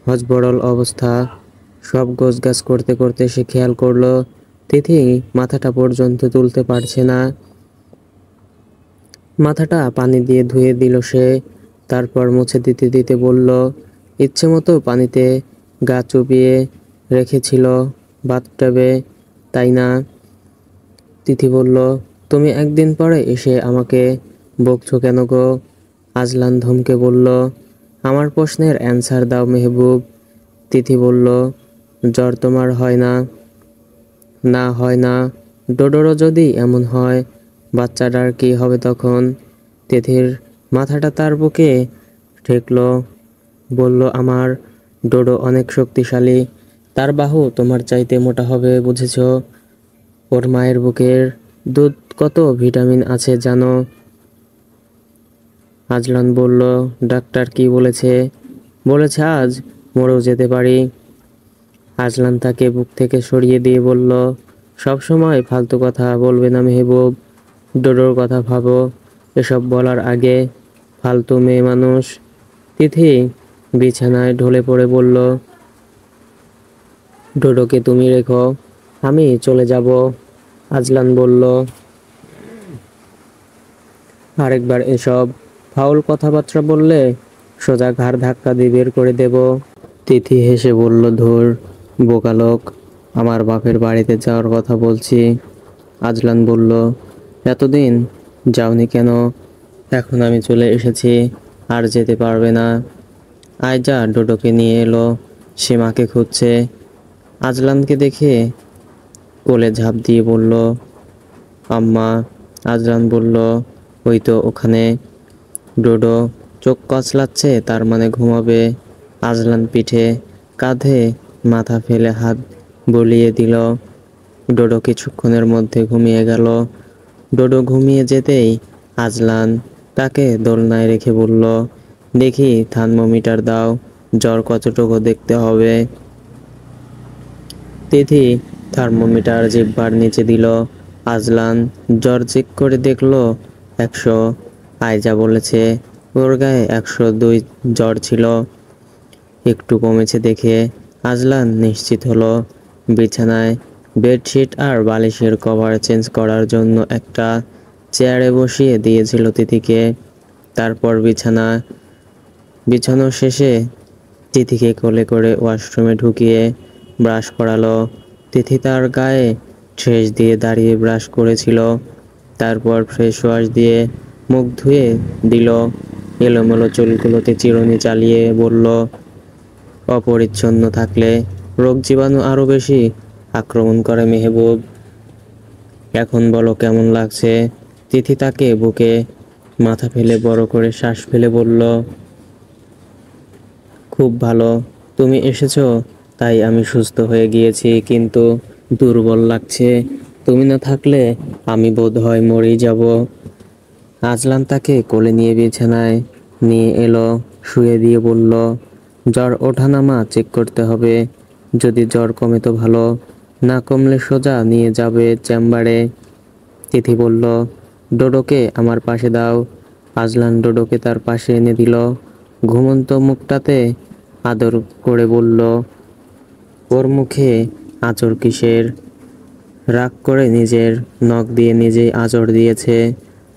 হজবরল অবস্থা। সব গোছগাছ করতে করতে সে খেয়াল করলো তিথি মাথাটা পর্যন্ত তুলতে পারছে না। মাথাটা পানি দিয়ে ধুয়ে দিল সে। তারপর মুছে দিতে দিতে বলল, ইচ্ছে মতো পানিতে গা চুবিয়ে রেখেছিল বাথটবে, তাই না? তিথি বলল, তুমি একদিন পরে এসে আমাকে বকছো কেন গো? আজলান ধমকে বলল, আমার প্রশ্নের অ্যান্সার দাও মেহবুব। তিথি বলল, জ্বর তোমার হয় না? না হয় না। ডোডোরও যদি এমন হয়, বাচ্চাটার কি হবে তখন? তিথির মাথাটা তার বুকে ঠেকল। বলল, আমার ডোডো অনেক শক্তিশালী। তার বাহু তোমার চাইতে মোটা হবে, বুঝেছ? ওর মায়ের বুকের দুধ কত ভিটামিন আছে জানো? আজলান বলল, ডাক্তার কি বলেছে? বলেছে আজ মরেও যেতে পারি। আজলান তাকে বুক থেকে সরিয়ে দিয়ে বলল, সব সময় ফালতু কথা বলবে না মেহবুব। ডোডোর কথা ভাবো। এসব বলার আগে ফালতু মেয়ে মানুষ। তিথি বিছানায় ঢলে পড়ে বলল, ডোডোকে তুমি রেখো, আমি চলে যাব। আজলান বলল, আরেকবার এসব ফাউল কথাবার্তা বললে সোজা ঘাড় ধাক্কা দিয়ে বের করে দেব। তিথি হেসে বলল, ধুর বোকা লোক, আমার বাপের বাড়িতে যাওয়ার কথা বলছি। আজলান বলল, এতদিন যাওনি কেন? এখন আমি চলে এসেছি, আর যেতে পারবে না। আয়জা ডোডোকে নিয়ে এলো। সে মাকে খুঁজছে। আজলানকে দেখে কোলে ঝাঁপ দিয়ে বলল, আম্মা। আজলান বলল, ওই তো ওখানে। ডোডো চোখ কচলাচ্ছে, তার মানে ঘুমাবে। আজলান পিঠে কাঁধে মাথা ফেলে হাত বুলিয়ে দিল। ডোডো কিছুক্ষণের মধ্যে ঘুমিয়ে গেল। ডোডো ঘুমিয়ে যেতেই আজলান তাকে দোলনায় রেখে বলল, দেখি থার্মোমিটার দাও, জ্বর কতটুকু দেখতে হবে। তিথি থার্মোমিটার জিহ্বার নিচে দিল। আজলান জ্বর চেক করে দেখলো 100। আয়জা বলেছে ওর গায়ে 102 জ্বর ছিল। একটু কমেছে দেখে আজলান নিশ্চিত হলো। বিছানায় বেডশিট আর বালিশের কভার চেঞ্জ করার জন্য একটা চেয়ারে বসিয়ে দিয়েছিল তিথিকে। তারপর বিছানো শেষে তিথিকে কোলে করে ওয়াশরুমে ঢুকিয়ে ব্রাশ করালো। তিথি তার গায়ে ট্রেস দিয়ে দাঁড়িয়ে ব্রাশ করেছিল। তারপর ফ্রেশ ওয়াশ দিয়ে মুখ ধুয়ে দিল। এলোমেলো চুলগুলোতে চিরুনি চালিয়ে বলল, অপরিচ্ছন্ন থাকলে রোগ জীবাণু আরো বেশি আক্রমণ করে মেহবুব। এখন বলো কেমন লাগছে? তিথি তাকে বুকে মাথা ফেলে বড় করে শ্বাস ফেলে বলল, খুব ভালো। তুমি এসেছো তাই আমি সুস্থ হয়ে গিয়েছি, কিন্তু দুর্বল লাগছে। তুমি না থাকলে আমি বোধহয় মরেই যাব। আজলান তাকে কোলে নিয়ে বিছানায় নিয়ে এলো। শুয়ে দিয়ে বলল, জ্বর ওঠানামা চেক করতে হবে। যদি জ্বর কমে তো ভালো, না কমলে সোজা নিয়ে যাবে চেম্বারে। তিথি বলল, ডোডোকে আমার পাশে দাও। আজলান ডোডোকে তার পাশে এনে দিল। ঘুমন্ত মুখটাতে আদর করে বলল, ওর মুখে আঁচড় কিসের? রাগ করে নিজের নখ দিয়ে নিজেই আঁচড় দিয়েছে।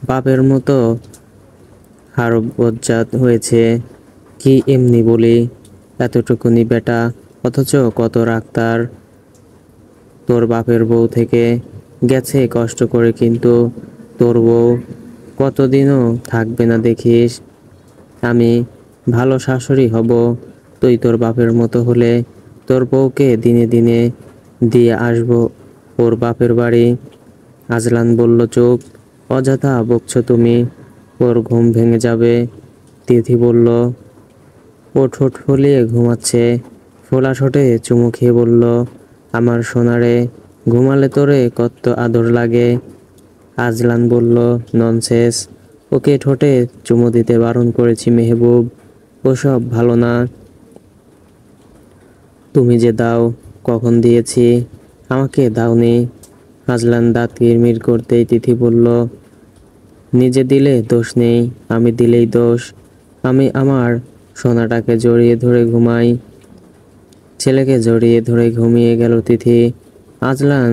বাপের মতো হাড় বজ্জাত হয়েছে। কি এমনি বলি, এতটুকুনি বেটা, অথচ কত রাগ তার। তোর বাপের বউ থেকে গেছে কষ্ট করে, কিন্তু তোর বউ কতদিনও থাকবে না দেখিস। আমি ভালো শাশুড়ি হব, তুই তোর বাপের মতো হলে তোর বউকে দিনে দিনে দিয়ে আসবো ওর বাপের বাড়ি। আজলান বলল, চুপ, অযথা বকছো তুমি, ওর ঘুম ভেঙে যাবে। তিথি বলল, ও ঠোঁট ফুলিয়ে ঘুমাচ্ছে। ফোলা ঠোঁটে চুমু খেয়ে বলল, আমার সোনারে, ঘুমালে তোরে কত আদর লাগে। আজলান বলল, ননসেন্স, ওকে ঠোঁটে চুমু দিতে বারণ করেছি মেহবুব, ওসব ভালো না। তুমি যে দাও, কখন দিয়েছি? আমাকে দাওনি। আজলান দাঁত কিরমির করতেই তিথি বলল, নিজে দিলে দোষ নেই, আমি দিলেই দোষ। আমি আমার সোনাটাকে জড়িয়ে ধরে ঘুমাই। ছেলেকে জড়িয়ে ধরে ঘুমিয়ে গেল তিথি। আজলান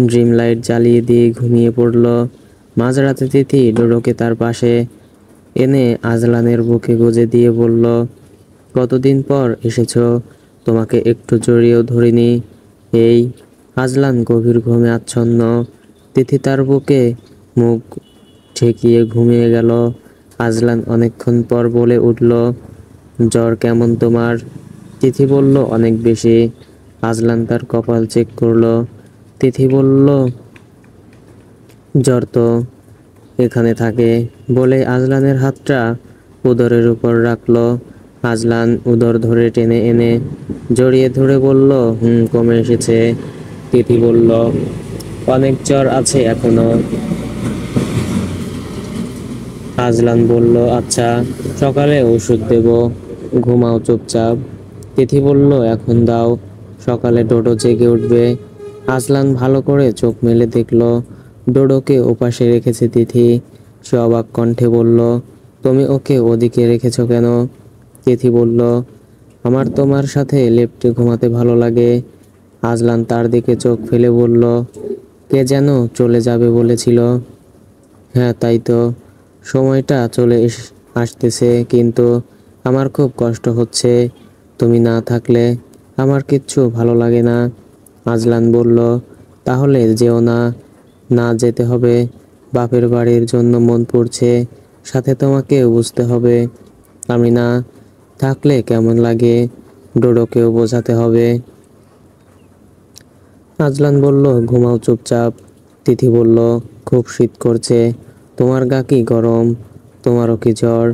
ড্রিম লাইট জ্বালিয়ে দিয়ে ঘুমিয়ে পড়ল। মাঝরাতে তিথি ডোডোকে তার পাশে এনে আজলানের বুকে গুজে দিয়ে বলল, কতদিন পর এসেছো, তোমাকে একটু জড়িয়েও ধরিনি। এই। আজলান গভীর ঘুমে আচ্ছন্ন। তিথি তার বুকে মুখ ঠেকিয়ে ঘুমিয়ে গেল। আজলান অনেকক্ষণ পর বলে উঠল, জ্বর কেমন তোমার? তিথি বলল, অনেক বেশি। আজলান তার কপাল চেক করলো। তিথি বলল, জ্বর তো এখানে থাকে। বলে আজলানের হাতটা উদরের উপর রাখলো। আজলান উদর ধরে টেনে এনে জড়িয়ে ধরে বলল, কমে এসেছে। তিথি বলল, অনেক জ্বর আছে এখনো। আজলান বলল, আচ্ছা, সকালে ওষুধ দেব, ঘুমাও চুপচাপ। তিথি বলল, এখন দাও, সকালে ডোডো জেগে উঠবে। আজলান ভালো করে চোখ মেলে দেখল, ডোডোকে ওপাশে রেখেছে তিথি। সে অবাক কণ্ঠে বলল, তুমি ওকে ওদিকে রেখেছো কেন? তিথি বলল, আমার তোমার সাথে লেপ্টে ঘুমাতে ভালো লাগে। আজলান তার দিকে চোখ ফেলে বলল, কে যেন চলে যাবে বলেছিল। হ্যাঁ, তাই তো, সময়টা আসতেছে, কিন্তু আমার খুব কষ্ট হচ্ছে। তুমি না থাকলে আমার কিচ্ছু ভালো লাগে না। আজলান বলল, তাহলে যেও না। না যেতে হবে, বাপের বাড়ির জন্য মন পড়ছে, সাথে তোমাকেও বুঝতে হবে। আমি না থাকলে কেমন লাগে, ডোডোকেও বোঝাতে হবে। আজলান বলল, ঘুমাও চুপচাপ। তিথি বলল, খুব শীত করছে, তোমার গা কি গরম? তোমারও কি জ্বর?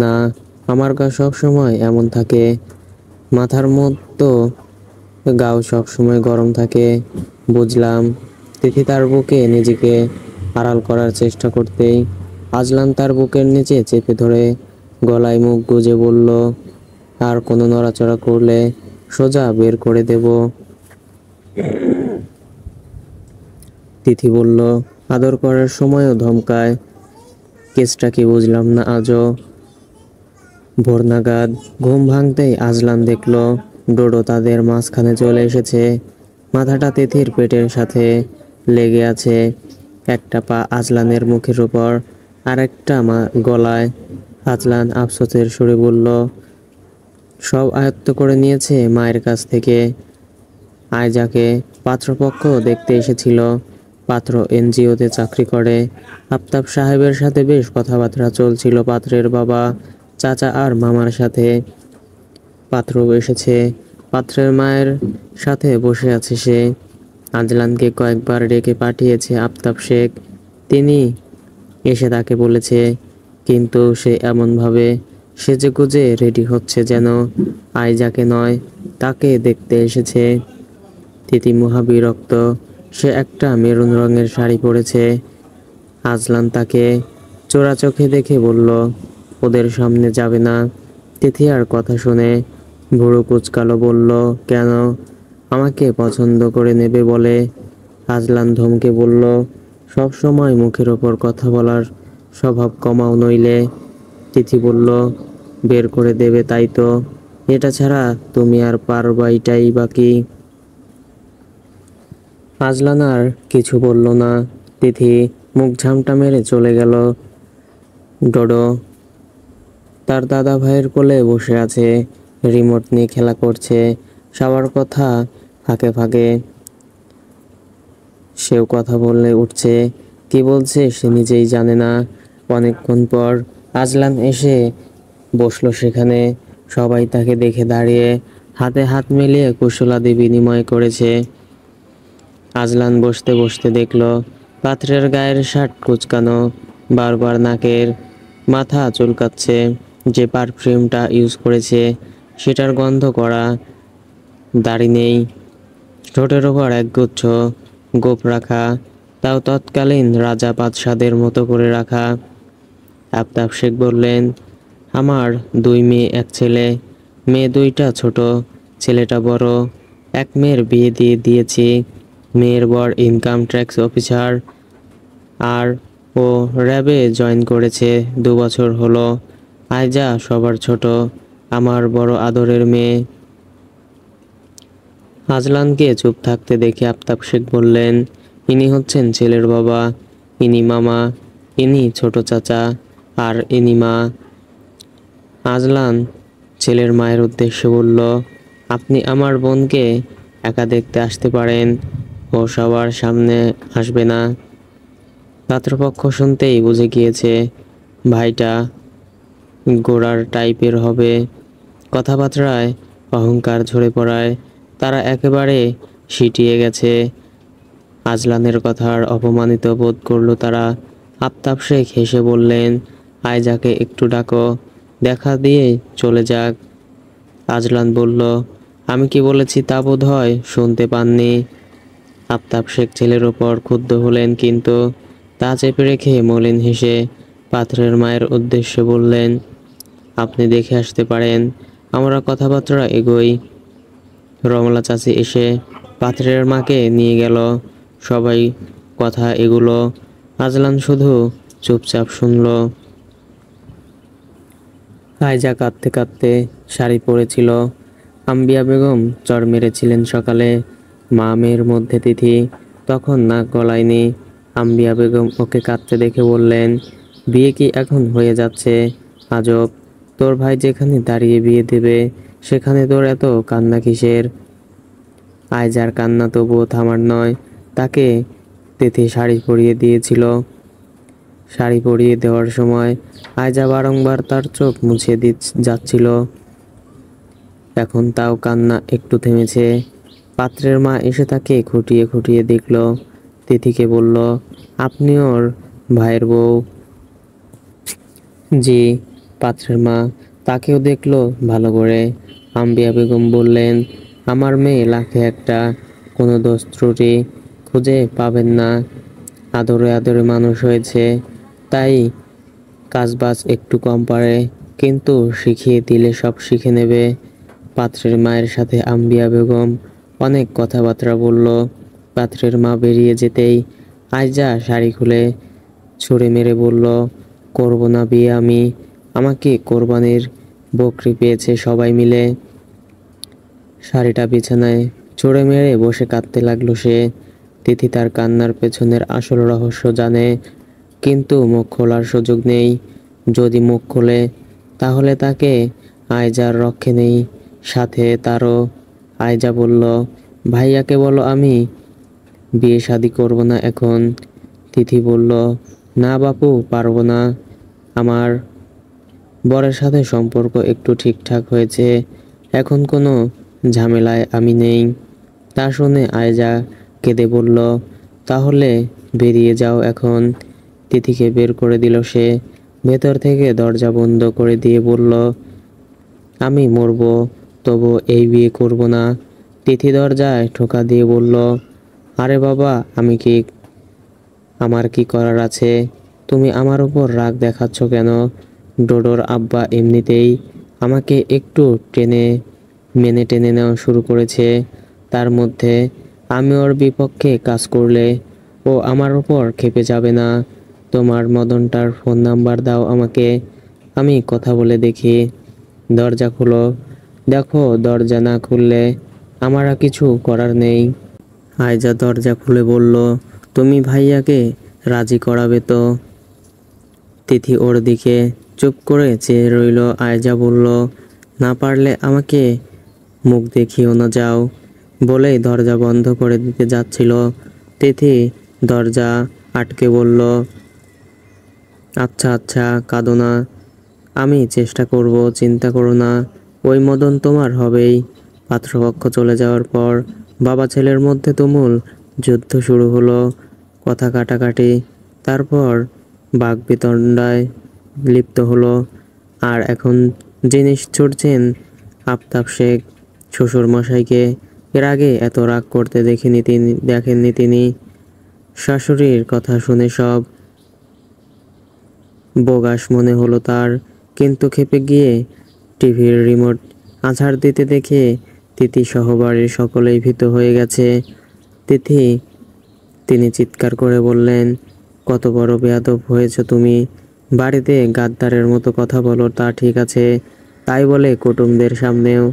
না, আমার গা সব সময় এমন থাকে, মাথার মতো গাও সব সময় গরম থাকে। বুঝলাম। তিথি তার বুকে নিজেকে আড়াল করার চেষ্টা করতেই আজলান তার বুকের নিচে চেপে ধরে গলায় মুখ গুজে বলল, আর কোনো নড়াচড়া করলে সোজা বের করে দেব। তিথি বলল, আদর করার সময়ও ধমকায়, কেসটা কি বুঝলাম না আজও। ভোর নাগাদ ঘুম ভাঙতেই আজলান দেখল ডোডো তাদের মাঝখানে চলে এসেছে। মাথাটা তিথির পেটের সাথে লেগে আছে, একটা পা আজলানের মুখের উপর, আর একটা গলায়। আজলান আফসোসের সুরে বলল, সব আয়ত্ত করে নিয়েছে মায়ের কাছ থেকে। আয়জাকে পাত্রপক্ষ দেখতে এসেছিল। পাত্র এনজিওতে চাকরি করে। আফতাব সাহেবের সাথে বেশ কথাবার্তা চলছিল পাত্রের বাবা, চাচা আর মামার সাথে। পাত্র এসেছে, পাত্রের মায়ের সাথে বসে আছে সে। আজলানকে কয়েকবার ডেকে পাঠিয়েছে আফতাব শেখ, তিনি এসে তাকে বলেছে, কিন্তু সে এমনভাবে সেজেগুজে রেডি হচ্ছে যেন আইজাকে নয়, তাকে দেখতে এসেছে। তিথি মহাবিরক্ত। সে একটা মেরুন রঙের শাড়ি পরেছে। আজলান তাকে চোরা চোখে দেখে বলল, ওদের সামনে যাবে না। তিথি আর কথা শুনে ভুরু কুচকালো, বলল, কেন? আমাকে পছন্দ করে নেবে বলে। আজলান ধমকে বলল, সব সময় মুখের ওপর কথা বলার স্বভাব কমাও নইলে। তিথি বলল, বের করে দেবে তাই তো, এটা ছাড়া তুমি আর পারবাইটাই বাকি। আজলান আর কিছু বলল না। তিথি মুখ ঝামটা মেরে চলে গেল। ডোডো তার দাদা ভাইয়ের কোলে বসে আছে, রিমোট নিয়ে খেলা করছে। সবার কথা ফাঁকে ফাঁকে সেও কথা বলে উঠছে, কি বলছে সে নিজেই জানে না। অনেকক্ষণ পর আজলান এসে বসলো সেখানে। সবাই তাকে দেখে দাঁড়িয়ে হাতে হাত মিলিয়ে কুশলাদি বিনিময় করেছে। আজলান বসতে বসতে দেখলো পাত্রের গায়ের শার্ট কুঁচকানো, বারবার নাকের মাথা চুলকাচ্ছে। যে পারফিউমটা ইউজ করেছে সেটার গন্ধ করা, দাড়ি নেই, ঠোঁটের ওপর একগুচ্ছ গোঁফ রাখা, তাও তৎকালীন রাজা বাদশাদের মতো করে রাখা। আফতাব শেখ বললেন, আমার 2 মেয়ে 1 ছেলে। মেয়ে 2টা ছোট, ছেলেটা বড়। এক মেয়ের বিয়ে দিয়ে দিয়েছি। মেয়ের বর ইনকাম ট্যাক্স অফিসার, আর ও র্যাবে জয়েন করেছে 2 বছর হলো। আয়জা সবার ছোট, আমার বড় আদরের মেয়ে। আজলানকে চুপ থাকতে দেখে আফতাব শেখ বললেন, ইনি হচ্ছেন ছেলের বাবা, ইনি মামা, ইনি ছোট চাচা, আর ইনি মা। আজলান ছেলের মায়ের উদ্দেশ্যে বলল, আপনি আমার বোনকে একা দেখতে আসতে পারেন, ও সবার সামনে আসবে না। পাত্রপক্ষ শুনতেই বুঝে গিয়েছে ভাইটা গোড়ার টাইপের হবে। কথাবার্তায় অহংকার ঝরে পড়ায় তারা একেবারে সিটিয়ে গেছে। আজলানের কথার অপমানিত বোধ করল তারা। আফতাব শেখ হেসে বললেন, আয়জাকে একটু ডাকো, দেখা দিয়ে চলে যাক। আজলান বলল, আমি কি বলেছি তা বোধ হয় শুনতে পাননি। আফতাব শেখ ছেলের ওপর ক্ষুব্ধ হলেন, কিন্তু তা চেপে রেখে মলিন হেসে পাত্রের মায়ের উদ্দেশ্যে বললেন, আপনি দেখে আসতে পারেন, আমরা কথাবার্তা এগোই। রমলা চাচি এসে পাত্রের মাকে নিয়ে গেল। সবাই কথা এগুলো, আজলান শুধু চুপচাপ শুনল। আয়জা কাঁদতে কাঁদতে শাড়ি পরেছিল। আম্বিয়া বেগম চড় মেরেছিলেন সকালে। মা মেয়ের মধ্যে তিথি তখন নাক গলায়নি। আম্বিয়া বেগম ওকে কাঁদতে দেখে বললেন, বিয়ে কি এখন হয়ে যাচ্ছে? আজব, তোর ভাই যেখানে দাঁড়িয়ে বিয়ে দেবে সেখানে তোর এত কান্না কিসের? আয়জার কান্না তবুও থামার নয়। তাকে তিথি শাড়ি পরিয়ে দিয়েছিল। শাড়ি পরিয়ে দেওয়ার সময় আয়জা বারংবার তার চোখ মুছে যাচ্ছিল। এখন তাও কান্না একটু থেমেছে। পাত্রের মা এসে তাকে খুঁটিয়ে খুঁটিয়ে দেখল। তিথিকে বলল, আপনি ওর ভাইয়ের বউ? জি। পাত্রের মা তাকেও দেখলো ভালো করে। আম্বিয়া বেগম বললেন, আমার মেয়ে লাখে একটা, কোনো দোষ ত্রুটি খুঁজে পাবেন না। আদরে আদরে মানুষ হয়েছে, তাই কাজবাজ একটু কম পারে, কিন্তু শিখিয়ে দিলে সব শিখে নেবে। পাত্রের মায়ের সাথে আম্বিয়া বেগম অনেক কথাবার্তা বলল। পাত্রের মা বেরিয়ে যেতেই আয়জা শাড়ি খুলে ছুঁড়ে মেরে বলল, করব না বিয়ে আমি, আমাকে কোরবানির বকরি পেয়েছে সবাই মিলে। শাড়িটা বিছানায় ছুঁড়ে মেরে বসে কাঁদতে লাগলো সে। তিথি তার কান্নার পেছনের আসল রহস্য জানে, কিন্তু মুখ খোলার সুযোগ নেই। যদি মুখ খোলে তাহলে তাকে আয়জার রক্ষে নেই, সাথে তারও। আয়জা বলল, ভাইয়াকে বলো আমি বিয়ে শাদি করব না এখন। তিথি বলল, না বাপু, পারবো না। আমার বরের সাথে সম্পর্ক একটু ঠিকঠাক হয়েছে, এখন কোনো ঝামেলায় আমি নেই। তা শুনে আয়জা কেঁদে বলল, তাহলে বেরিয়ে যাও এখন। তিথিকে বের করে দিল সে। ভেতর থেকে দরজা বন্ধ করে দিয়ে বলল, আমি মরব, তবু এই বিয়ে করব না। তিথি দরজায় ঠোকা দিয়ে বলল, আরে বাবা, আমার কি করার আছে? তুমি আমার উপর রাগ দেখাচ্ছ কেন? ডোডোর আব্বা এমনিতেই আমাকে একটু টেনে নেওয়া শুরু করেছে। তার মধ্যে আমি ওর বিপক্ষে কাজ করলে ও আমার উপর ক্ষেপে যাবে না। তোমার মদনটার ফোন নাম্বার দাও আমাকে, আমি কথা বলে দেখি। দরজা খুলো। দেখো, দরজা না খুললে আমার আর কিছু করার নেই। আয়জা দরজা খুলে বলল, তুমি ভাইয়াকে রাজি করাবে তো? তিথি ওর দিকে চুপ করে চেয়ে রইল। আয়জা বলল, না পারলে আমাকে মুখ দেখিও না, যাও, বলেই দরজা বন্ধ করে দিতে যাচ্ছিল। তিথি দরজা আটকে বলল, আচ্ছা আচ্ছা, কাঁদো না, আমি চেষ্টা করব, চিন্তা করো না, ওই মদন তোমার হবেই। পাত্রপক্ষ চলে যাওয়ার পর বাবা ছেলের মধ্যে তুমুল যুদ্ধ শুরু হলো, কথা কাটাকাটি, তারপর বাকবিতণ্ডায় লিপ্ত হলো। আর এখন জিনিস ছুটছেন আফতাব শেখ শ্বশুর মশাইকে। এর আগে এত রাগ করতে দেখেননি তিনি। শাশুড়ির কথা শুনে সব বোগাস মনে হলো তার, কিন্তু খেপে গিয়ে টিভির রিমোট আছাড় দিতে দেখে তিথি সহ বাড়ির সকলেই ভীত হয়ে গেছে। তিনি চিৎকার করে বললেন, কত বড় বেয়াদব হয়েছ তুমি, বাড়িতে গাদ্দারের মতো কথা বলো তা ঠিক আছে, তাই বলে কুটুমদের সামনেও?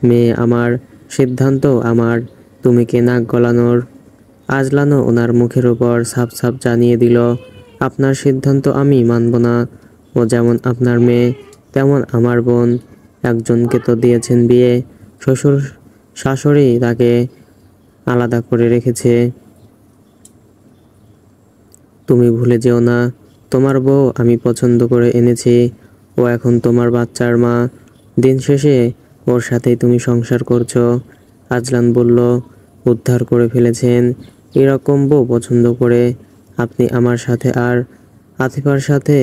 মেয়ে আমার, সিদ্ধান্ত আমার, তুমি কে নাক গলানোর? আজলানো ওনার মুখের উপর সাপ সাপ জানিয়ে দিল, আপনার সিদ্ধান্ত আমি মানব না। ও যেমন আপনার মেয়ে, তেমন আমার বোন, একজনকে তো দিয়েছেন বিয়ে, শ্বশুর শাশুড়ি তাকে আলাদা করে রেখেছে। তুমি ভুলে যেও না, তোমার বউ আমি পছন্দ করে এনেছি, ও এখন তোমার বাচ্চার মা, দিন শেষে ওর সাথেই তুমি সংসার করছো। আজলান বলল, উদ্ধার করে ফেলেছেন, এরকম বউ পছন্দ করে আপনি আমার সাথে আর আতিফার সাথে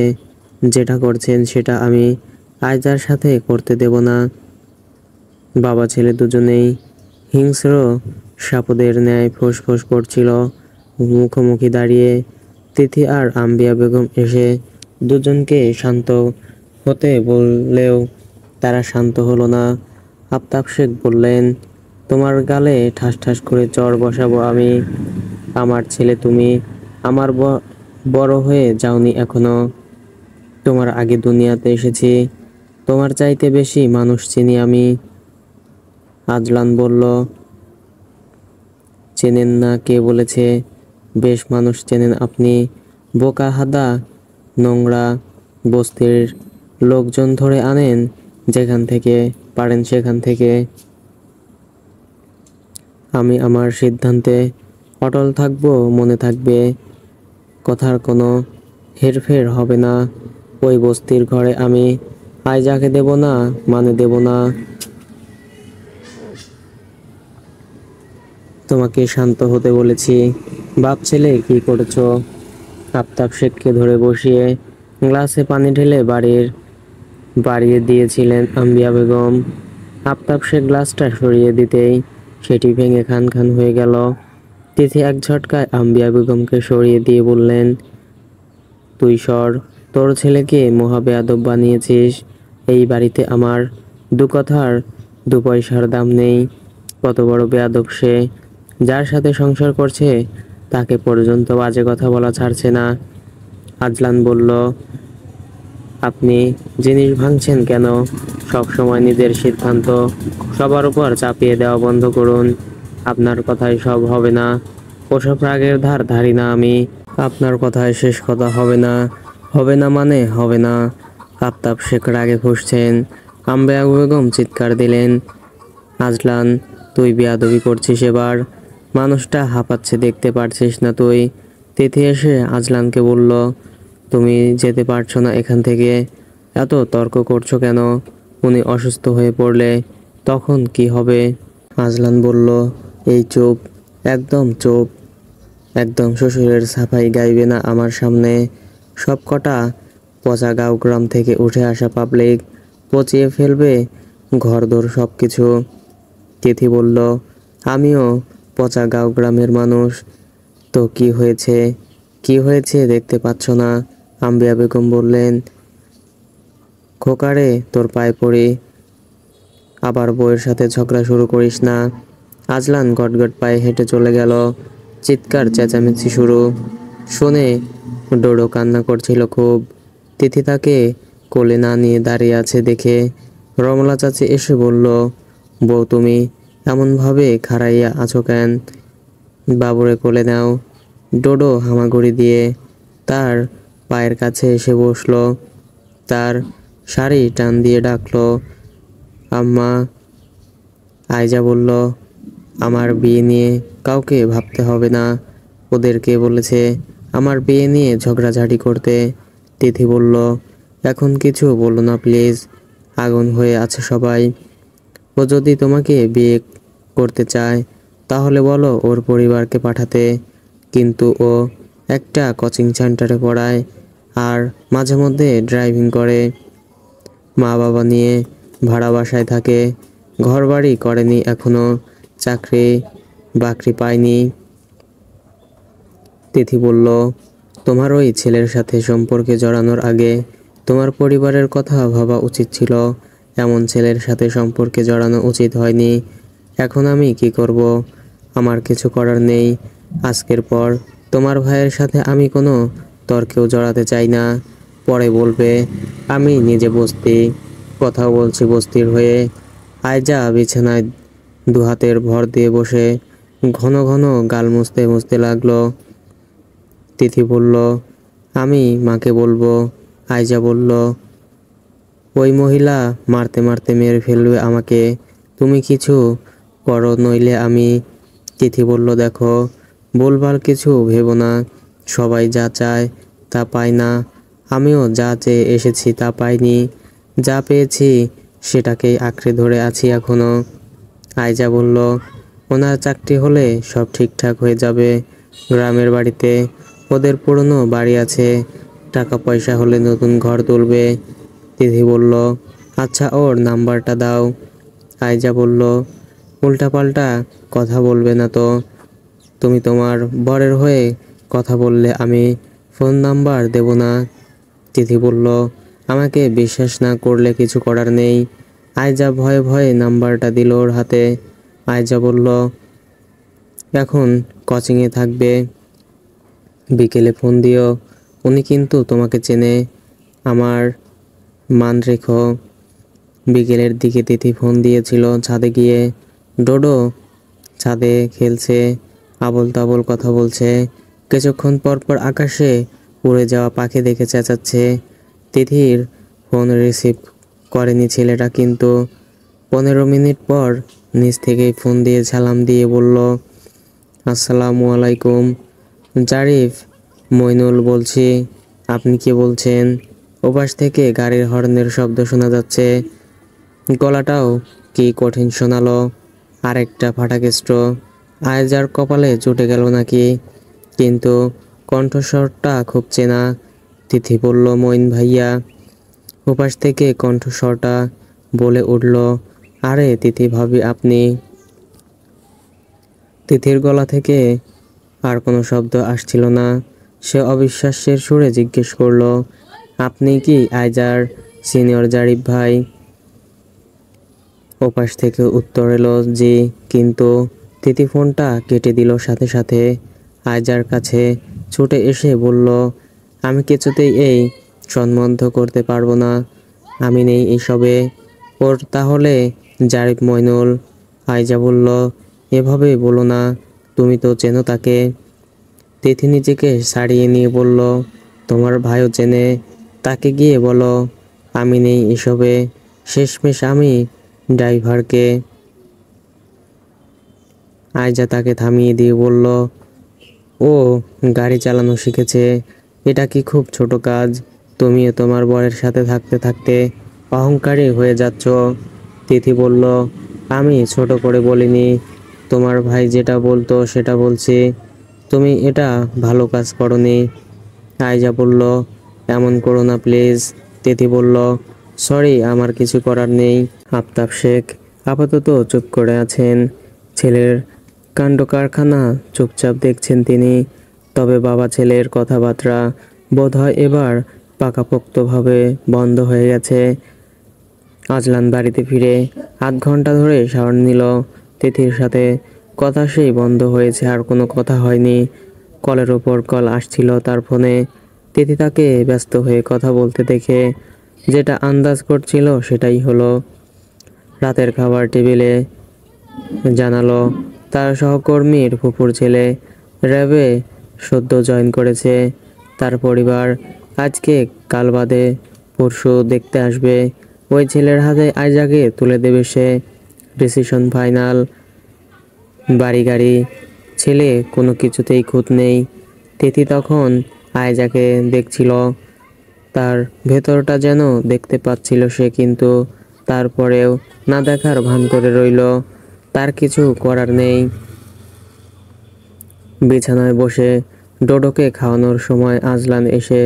যেটা করছেন সেটা আমি আয়জার সাথে করতে দেব না। বাবা ছেলে দুজনেই হিংস্র সাপদের ন্যায় ফোঁস করছিল মুখোমুখি দাঁড়িয়ে। তিথি আর আম্বিয়া বেগম এসে দুজনকে শান্ত হতে বললেও তারা শান্ত হলো না। আফতাব শেখ বললেন, তোমার গালে ঠাস ঠাস করে চড় বসাবো আমি। আমার ছেলে তুমি, আমার বড় হয়ে যাওনি এখনো, তোমার আগে দুনিয়াতে এসেছি, তোমার চাইতে বেশি মানুষ চিনি আমি। আজলান বলল, চেনেন না? কে বলেছে? বেশ মানুষ চেনেন আপনি, বোকা হাদা, নোংরা বস্তির লোকজন ধরে আনেন যেখান থেকে পারেন সেখান থেকে। আমি আমার সিদ্ধান্তে অটল থাকবো, মনে থাকবে, কথার কোনো হেরফের হবে না। ওই বস্তির ঘরে আমি আয়জাকে দেব না, মানে দেব না। তোমাকে শান্ত হতে বলেছি, বাপ ছেলে কি করেছো? আফতাব শেখকে ধরে বসিয়ে গ্লাসে পানি ঢেলে বাড়িয়ে দিয়েছিলেন আম্বিয়া বেগম। আফতাব শেখ গ্লাসটা সরিয়ে দিতেই সেটি ভেঙে খান খান হয়ে গেল। তিথি এক ঝটকায় আম্বিয়া বেগমকে সরিয়ে দিয়ে বললেন, তুই সর, তোর ছেলেকে মহা বেয়াদব বানিয়েছিস। এই বাড়িতে আমার দু কথার দু পয়সার দাম নেই। কত বড় বেয়াদব সে, যার সাথে সংসার করছে তাকে পর্যন্ত বাজে কথা বলা ছাড়ছে না। আজলান বলল, আপনি জিনিস ভাঙছেন কেন? সব সময় নিজের সিদ্ধান্ত সবার উপর চাপিয়ে দেওয়া বন্ধ করুন। আপনার কথায় সব হবে না, ওসব রাগের ধার ধারি না আমি। আপনার কথায় শেষ কথা হবে না, হবে না মানে হবে না। আফতাব শেখ রাগে ফুঁসছেন। আম্বিয়া বেগম চিৎকার দিলেন, আজলান, তুই বেয়াদবি করছিস এবার, মানুষটা হাঁপাচ্ছে দেখতে পারছিস না তুই? তিথি এসে আজলানকে বলল, তুমি যেতে পারছো না এখান থেকে, এত তর্ক করছো কেন? উনি অসুস্থ হয়ে পড়লে তখন কি হবে? আজলান বলল, এই চুপ, একদম চুপ, একদম শ্বশুরের সাফাই গাইবে না আমার সামনে। সব কটা পচা গাঁও গ্রাম থেকে উঠে আসা পাবলিক পচিয়ে ফেলবে ঘরদোর সব কিছু। তিথি বলল, আমিও পচা গাঁও গ্রামের মানুষ, তো কি হয়েছে? কি হয়েছে দেখতে পাচ্ছ না? আম্বিয়া বেগম বললেন, খোকারে তোর পায়ে পড়ি, আবার বউয়ের সাথে ঝগড়া শুরু করিস না। আজলান গটগট পায়ে হেঁটে চলে গেল। চিৎকার চেঁচামেচি শুরু। শুনে ডোডো কান্না করছিল খুব। তিথি তাকে কোলে না নিয়ে দাঁড়িয়ে আছে দেখে রমলা চাচি এসে বলল, বউ তুমি এমনভাবে খাড়াইয়া আছো কেন? বাবুরে কোলে নাও। ডোডো হামাগুড়ি দিয়ে তার পায়ের কাছে এসে বসলো, তার শাড়ি টান দিয়ে ডাকলো, আম্মা। আয়জা বলল, আমার বিয়ে নিয়ে কাউকে ভাবতে হবে না, ওদেরকে বলেছে আমার বিয়ে নিয়ে ঝগড়াঝাটি করতে। তিথি বলল, এখন কিছু বলো না প্লিজ, আগুন হয়ে আছে সবাই। ও যদি তোমাকে বিয়ে করতে চায় তাহলে বলো ওর পরিবারকে পাঠাতে, কিন্তু ও একটা কোচিং সেন্টারে পড়ায় আর মাঝে মধ্যে ড্রাইভিং করে, মা বাবা নিয়ে ভাড়া বাসায় থাকে, ঘরবাড়ি করেনি এখনো, চাকরি বাকরি পায়নি। তিথি বলল, তোমার ওই ছেলের সাথে সম্পর্কে জড়ানোর আগে তোমার পরিবারের কথা ভাবা উচিত ছিল, এমন ছেলের সাথে সম্পর্কে জড়ানো উচিত হয়নি। এখন আমি কি করব? আমার কিছু করার নেই। আজকের পর তোমার ভাইয়ের সাথে আমি কোনো তর্কেও জড়াতে চাই না। পরে বলবে আমি নিজে বস্তি, কথাও বলছি বস্তির হয়ে। আয়জা বিছানায় দুহাতের ভর দিয়ে বসে ঘন ঘন গাল মুছতে মুছতে লাগলো। তিথি বলল, আমি মাকে বলবো। আয়জা বলল, ওই মহিলা মারতে মারতে মেরে ফেলবে আমাকে, তুমি কিছু করো নইলে আমি। তিথি বলল, দেখো, ভুলভাল কিছু ভেবো না, সবাই যা চায় তা পায় না, আমিও যা চেয়ে এসেছি তা পাইনি, যা পেয়েছি সেটাকেই আঁকড়ে ধরে আছি এখনো। আয়জা বলল, ওনার চাকরি হলে সব ঠিকঠাক হয়ে যাবে, গ্রামের বাড়িতে ওদের পুরনো বাড়ি আছে, টাকা পয়সা হলে নতুন ঘর তুলবে। তিথি বলল, আচ্ছা ওর নাম্বারটা দাও। আয়জা বলল, উল্টাপাল্টা কথা বলবে না তো, তুমি তোমার বরের হয়ে কথা বললে আমি ফোন নাম্বার দেব না। তিথি বলল, আমাকে বিশ্বাস না করলে কিছু করার নেই। আয়জা ভয়ে ভয়ে নাম্বারটা দিল ওর হাতে। আয়জা বলল, এখন কোচিংয়ে থাকবে, বিকেলে ফোন দিও, উনি কিন্তু তোমাকে চেনে, আমার মান রেখো। বিকেলের দিকে তিথি ফোন দিয়েছিল ছাদে গিয়ে। ডোডো ছাদে খেলছে, আবোল তাবোল কথা বলছে, কিছুক্ষণ পর পর আকাশে উড়ে যাওয়া পাখি দেখে চেঁচাচ্ছে। তিথির ফোন রিসিভ করেনি ছেলেটা, কিন্তু 15 মিনিট পর নিজ থেকেই ফোন দিয়ে সালাম দিয়ে বলল, আসসালামু আলাইকুম। জারিফ, মইনুল বলছি, আপনি কে বলছেন? ওপাশ থেকে গাড়ির হর্নের শব্দ শোনা যাচ্ছে, গলাটাও কি কঠিন শোনালো, আরেকটা ফাটাকেস্ট। আয়জার কপালে চটে গেল নাকি, কিন্তু কণ্ঠস্বরটা খুব চেনা। তিথি বলল, মইন ভাইয়া। ওপাশ থেকে কণ্ঠস্বরটা বলে উঠল, আরে তিথি ভাবি আপনি। তিথির গলা থেকে আর কোনো শব্দ আসছিল না। সে অবিশ্বাসের সুরে জিজ্ঞেস করলো, আপনি কি আয়জার সিনিয়র জারিফ ভাই? ওপাশ থেকে উত্তর এলো, জি। কিন্তু তিথি ফোনটা কেটে দিল সাথে সাথে। আয়জার কাছে ছুটে এসে বলল, আমি কিছুতেই এই সম্বন্ধ করতে পারবো না, আমি নেই এসবে। ওর তাহলে জারিফ মইনুল। আয়জা বলল, এভাবে বলো না, তুমি তো চেনো তাকে। তিথি নিজেকে ছাড়িয়ে নিয়ে বলল, তোমার ভাইও চেনে, তাকে গিয়ে বলো আমি নেই এসবে, শেষমেশ আমি ড্রাইভারকে। আয়জা তাকে থামিয়ে দিয়ে বলল, ও গাড়ি চালানো শিখেছে, এটা কি খুব ছোট কাজ? তুমিও তোমার বরের সাথে থাকতে থাকতে অহংকারী হয়ে যাচ্ছ। তিথি বলল, আমি ছোট করে বলিনি, তোমার ভাই যেটা বলতো সেটা বলছি, তুমি এটা ভালো কাজ করনি। আয়জা বলল, এমন করো না প্লিজ। তিথি বলল, সরি, আমার কিছু করার নেই। আফতাব শেখ আপাতত চুপ করে আছেন, ছেলের কাণ্ড কারখানা চুপচাপ দেখছেন তিনি। তবে বাবা ছেলের কথাবার্তা বোধহয় এবার পাকাপোক্তভাবে বন্ধ হয়ে গেছে। আজলান বাড়িতে ফিরে 8 ঘন্টা ধরে শাওয়ার নিল। তিথির সাথে কথা সেই বন্ধ হয়েছে, আর কোনো কথা হয়নি। কলের ওপর কল আসছিল তার ফোনে। তিথি তাকে ব্যস্ত হয়ে কথা বলতে দেখে যেটা আন্দাজ করছিল সেটাই হলো। রাতের খাবার টেবিলে জানালো তার সহকর্মীর ফুপুর ছেলে র্যাবে সদ্য জয়েন করেছে। তার পরিবার আজকে কাল বাদে পরশু দেখতে আসবে। ওই ছেলের হাতে আইজাকে তুলে দেবে সে। Decision final. বাড়ি গাড়ি ছেলে কোনো কিছুতেই খুঁত নেই। তিথি তখন আইজাকে দেখছিল, তার ভেতরটা যেন দেখতে পাচ্ছিল সে, কিন্তু তারপরেও না দেখার ভান করে রইল। তার কিছু করার নেই। বিছানায় বসে ডোডোকে খাওয়ানোর সময় আজলান এসে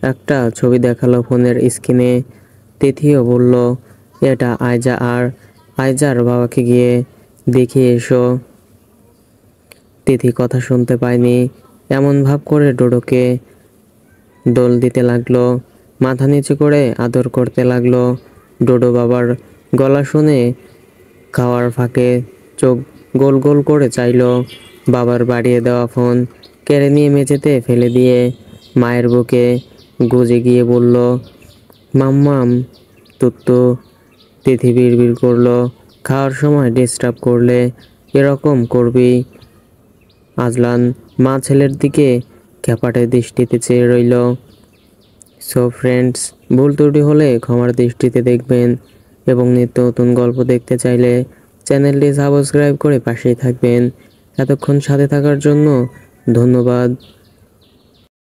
একটা ছবি দেখালো ফোনের স্ক্রিনে। তিথিও বলল, এটা আইজা আর আইজার বাবাকে গিয়ে দেখিয়ে এসো। তিথি কথা শুনতে পায়নি, এমন ভাব করে ডোডোকে দোল দিতে লাগলো, মাথা নিচু করে আদর করতে লাগলো। ডোডো বাবার গলা শুনে খাওয়ার ফাঁকে চোখ গোল গোল করে চাইলো। বাবার বাড়িয়ে দেওয়া ফোন কেড়ে নিয়ে মেঝেতে ফেলে দিয়ে মায়ের বুকে গুজে গিয়ে বলল, মাম্মাম তুত্তু। তিথি বিড়বিড় করলো, খাওয়ার সময় ডিস্টার্ব করলে এরকম করবি। আজলান মা ছেলের দিকে খ্যাপাটে দৃষ্টিতে চেয়ে রইল। সো ফ্রেন্ডস, ভুল ত্রুটি হলে ক্ষমার দৃষ্টিতে দেখবেন এবং নিত্য নতুন গল্প দেখতে চাইলে চ্যানেলটি সাবস্ক্রাইব করে পাশেই থাকবেন। এতক্ষণ সাথে থাকার জন্য ধন্যবাদ।